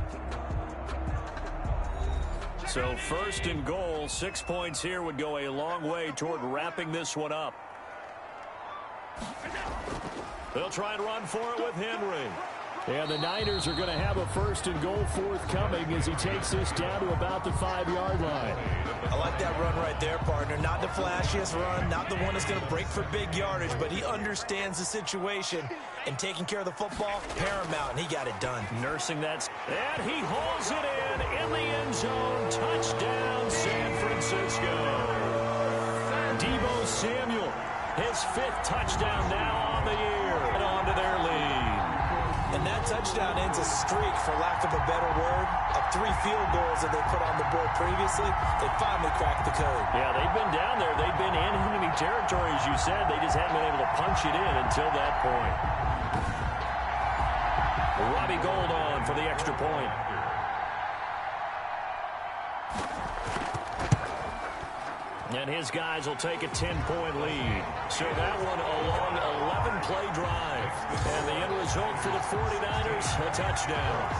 So 1st and goal, 6 points here would go a long way toward wrapping this one up. They'll try and run for it with Henry. And the Niners are going to have a 1st and goal forthcoming as he takes this down to about the 5-yard line. I like that run right there, partner. Not the flashiest run, not the one that's going to break for big yardage, but he understands the situation, and taking care of the football, paramount, and he got it done. Nursing that. And he hauls it in the end zone. Touchdown, San Francisco. Deebo Samuel, his 5th touchdown now on the year. And on to their lead. And that touchdown ends a streak, for lack of a better word, of 3 field goals that they put on the board previously. They finally cracked the code. Yeah, they've been down there. They've been in enemy territory, as you said. They just haven't been able to punch it in until that point. Robbie Gould on for the extra point. And his guys will take a 10-point lead. So that one a long 11-play drive. And the end result for the 49ers, a touchdown.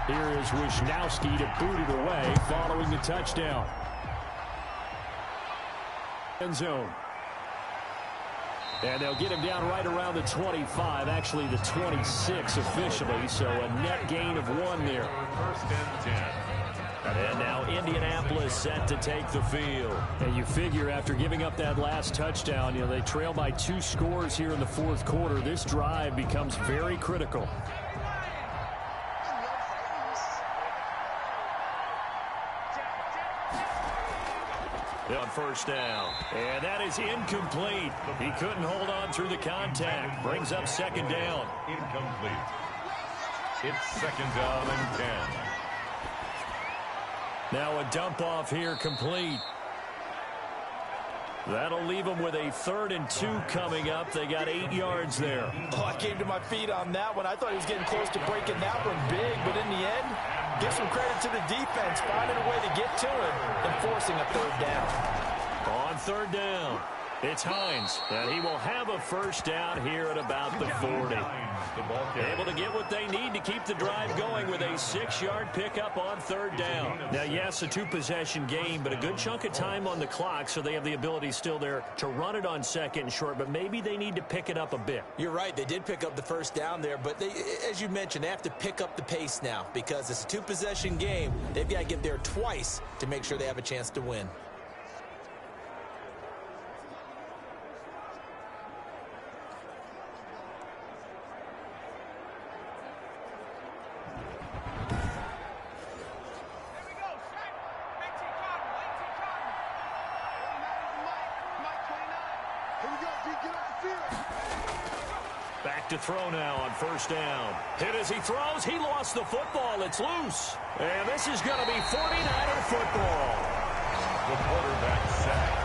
Here is Wisnowski to boot it away following the touchdown. End zone. And they'll get him down right around the 25, actually the 26 officially, so a net gain of 1 there. 1st and 10. And now Indianapolis set to take the field. And you figure after giving up that last touchdown, they trail by 2 scores here in the 4th quarter. This drive becomes very critical. on first down. And that is incomplete. He couldn't hold on through the contact. Brings up second down. Incomplete. It's second down and 10. Now a dump off here complete. That'll leave them with a 3rd and 2 coming up. They got 8 yards there. Oh, I came to my feet on that one. I thought he was getting close to breaking that one big, but in the end, give some credit to the defense, finding a way to get to it and forcing a 3rd down. On 3rd down, it's Hines, and he will have a first down here at about the 40. Able to get what they need to keep the drive going with a 6-yard pickup on 3rd down. Now, yes, a 2-possession game, but a good chunk of time on the clock, so they have the ability still there to run it on 2nd and short, but maybe they need to pick it up a bit. You're right. They did pick up the first down there, but they, as you mentioned, they have to pick up the pace now because it's a 2-possession game. They've got to get there twice to make sure they have a chance to win. Back to throw now on first down. Hit as he throws. He lost the football. It's loose. And this is going to be 49er football. The quarterback sack.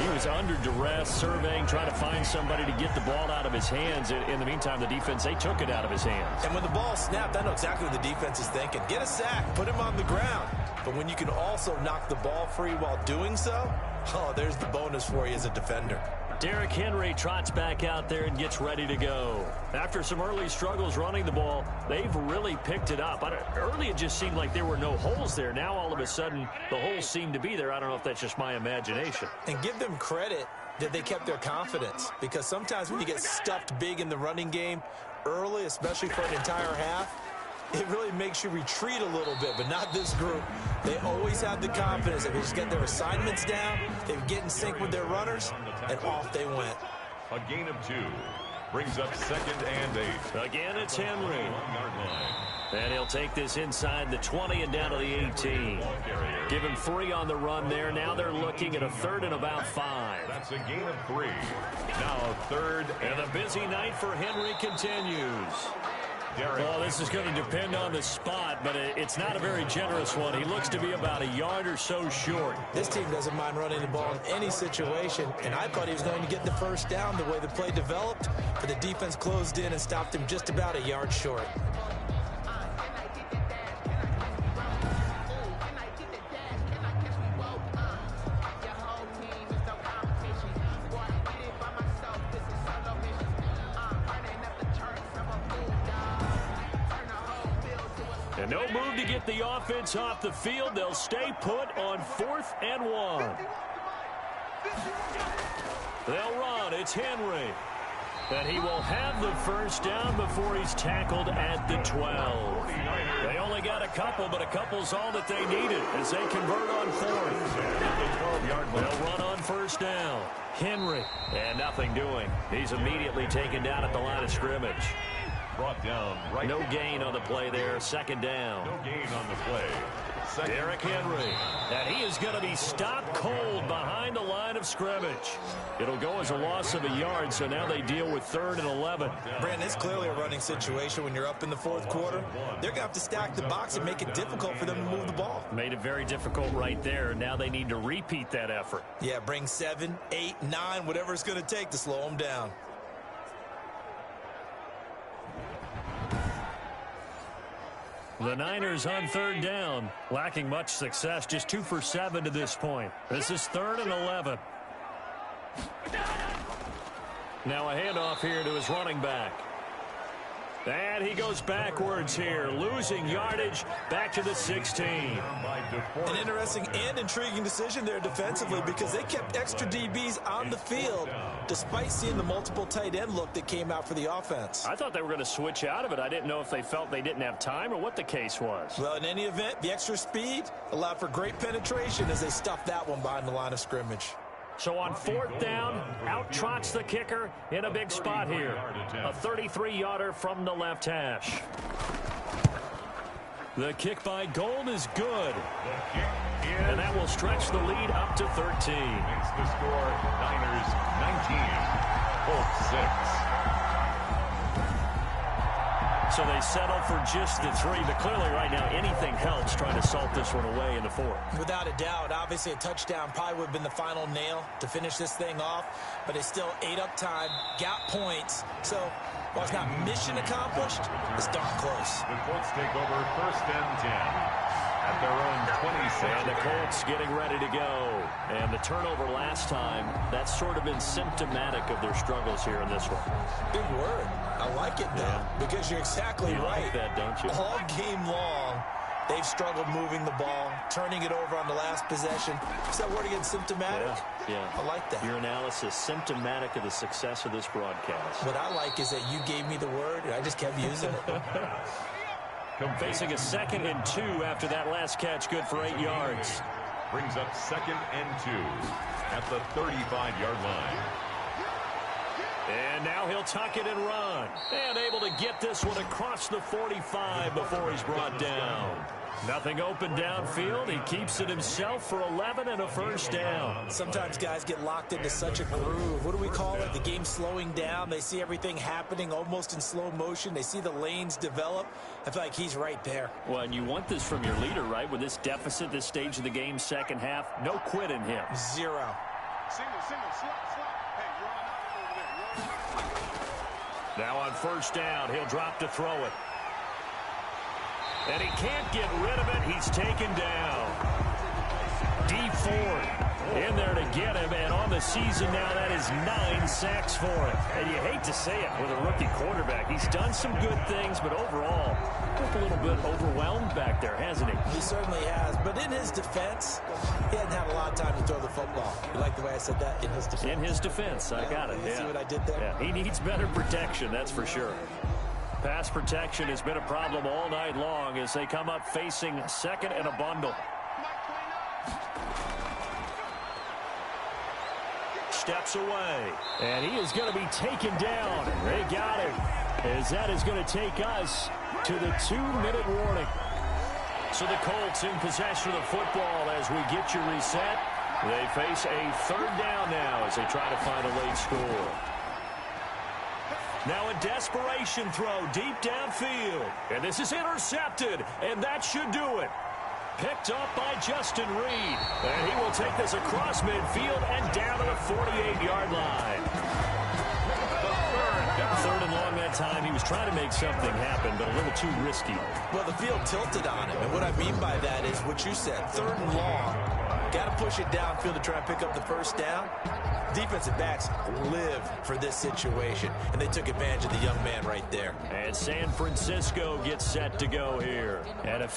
He was under duress, surveying, trying to find somebody to get the ball out of his hands. In the meantime, the defense, they took it out of his hands. And when the ball snapped, I know exactly what the defense is thinking. Get a sack, put him on the ground. But when you can also knock the ball free while doing so, oh, there's the bonus for you as a defender. Derrick Henry trots back out there and gets ready to go. After some early struggles running the ball, they've really picked it up. Early it just seemed like there were no holes there. Now all of a sudden the holes seem to be there. I don't know if that's just my imagination. And give them credit that they kept their confidence, because sometimes when you get stuffed big in the running game early, especially for an entire half, it really makes you retreat a little bit, but not this group. They always have the confidence that they just get their assignments down, they get in sync with their runners, and off they went. A gain of 2 brings up 2nd and 8. Again, it's Henry. And he'll take this inside the 20 and down to the 18. Give him 3 on the run there. Now they're looking at a 3rd and about 5. That's a gain of 3. Now 3rd and a busy night for Henry continues. Well, this is going to depend on the spot, but it's not a very generous one. He looks to be about a yard or so short. This team doesn't mind running the ball in any situation, and I thought he was going to get the first down the way the play developed, but the defense closed in and stopped him just about a yard short. And no move to get the offense off the field. They'll stay put on 4th and 1. They'll run. It's Henry. And he will have the first down before he's tackled at the 12. They only got a couple, but a couple's all that they needed as they convert on 4th. They'll run on first down. Henry. And nothing doing. He's immediately taken down at the line of scrimmage. Brought down right. No gain on the play there. 2nd down. No gain on the play. Derrick Henry. And he is going to be stopped cold behind the line of scrimmage. It'll go as a loss of a yard, so now they deal with 3rd and 11. Brandon, it's clearly a running situation when you're up in the 4th quarter. They're going to have to stack the box and make it difficult for them to move the ball. Made it very difficult right there. Now they need to repeat that effort. Yeah, bring 7, 8, 9, whatever it's going to take to slow them down. The Niners on 3rd down, lacking much success, just 2 for 7 to this point. This is 3rd and 11. Now a handoff here to his running back. And he goes backwards here, losing yardage back to the 16. An interesting and intriguing decision there defensively, because they kept extra DBs on the field despite seeing the multiple tight end look that came out for the offense. I thought they were going to switch out of it. I didn't know if they felt they didn't have time or what the case was. Well, in any event, the extra speed allowed for great penetration as they stuffed that one behind the line of scrimmage. So on 4th down, out trots the kicker in a big spot here. A 33-yarder from the left hash. The kick by Gold is good. The kick is... And that will stretch the lead up to 13. Makes the score Niners 19, Colts 6. So they settle for just the 3, but clearly right now anything helps trying to salt this one away in the 4th. Without a doubt, obviously a touchdown probably would have been the final nail to finish this thing off, but it's still ate up time, got points, so while it's not mission accomplished, it's darn close. The Colts take over 1st and 10 at their own 26. And the Colts getting ready to go. And the turnover last time, that's sort of been symptomatic of their struggles here in this one. Big word. I like it, though, because you're exactly you right. Like that, don't you? All game long, they've struggled moving the ball, turning it over on the last possession. Is that word again, symptomatic? Yeah. I like that. Your analysis, symptomatic of the success of this broadcast. What I like is that you gave me the word, and I just kept using it. Facing a 2nd and 2 after that last catch, good for 8 yards. Brings up 2nd and 2 at the 35-yard line. And now he'll tuck it and run. And able to get this one across the 45 before he's brought down. Nothing open downfield. He keeps it himself for 11 and a 1st down. Sometimes guys get locked into such a groove. What do we call it? The game slowing down. They see everything happening almost in slow motion. They see the lanes develop. I feel like he's right there. Well, and you want this from your leader, right? With this deficit, this stage of the game, 2nd half, no quit in him. 0. Single, slot. Hey, you're on out over there. Now on 1st down, he'll drop to throw it. And he can't get rid of it. He's taken down. D Ford in there to get him. And on the season now, that is 9 sacks for him. And you hate to say it with a rookie quarterback. He's done some good things, but overall, a little bit overwhelmed back there, hasn't he? He certainly has. But in his defense, he hadn't had a lot of time to throw the football. You like the way I said that? In his defense. In his defense. I got it. You see what I did there? Yeah, he needs better protection, that's for sure. Pass protection has been a problem all night long as they come up facing 2nd and a bundle. Steps away, and he is going to be taken down. They got him, as that is going to take us to the 2-minute warning. So the Colts in possession of the football as we get you reset. They face a 3rd down now as they try to find a late score. Now a desperation throw deep downfield. And this is intercepted, and that should do it. Picked up by Justin Reed. And he will take this across midfield and down to the 48-yard line. 3rd and long that time. He was trying to make something happen, but a little too risky. Well, the field tilted on him. And what I mean by that is what you said. 3rd and long. Got to push it downfield to try and pick up the 1st down. Defensive backs live for this situation, and they took advantage of the young man right there. And San Francisco gets set to go here. And a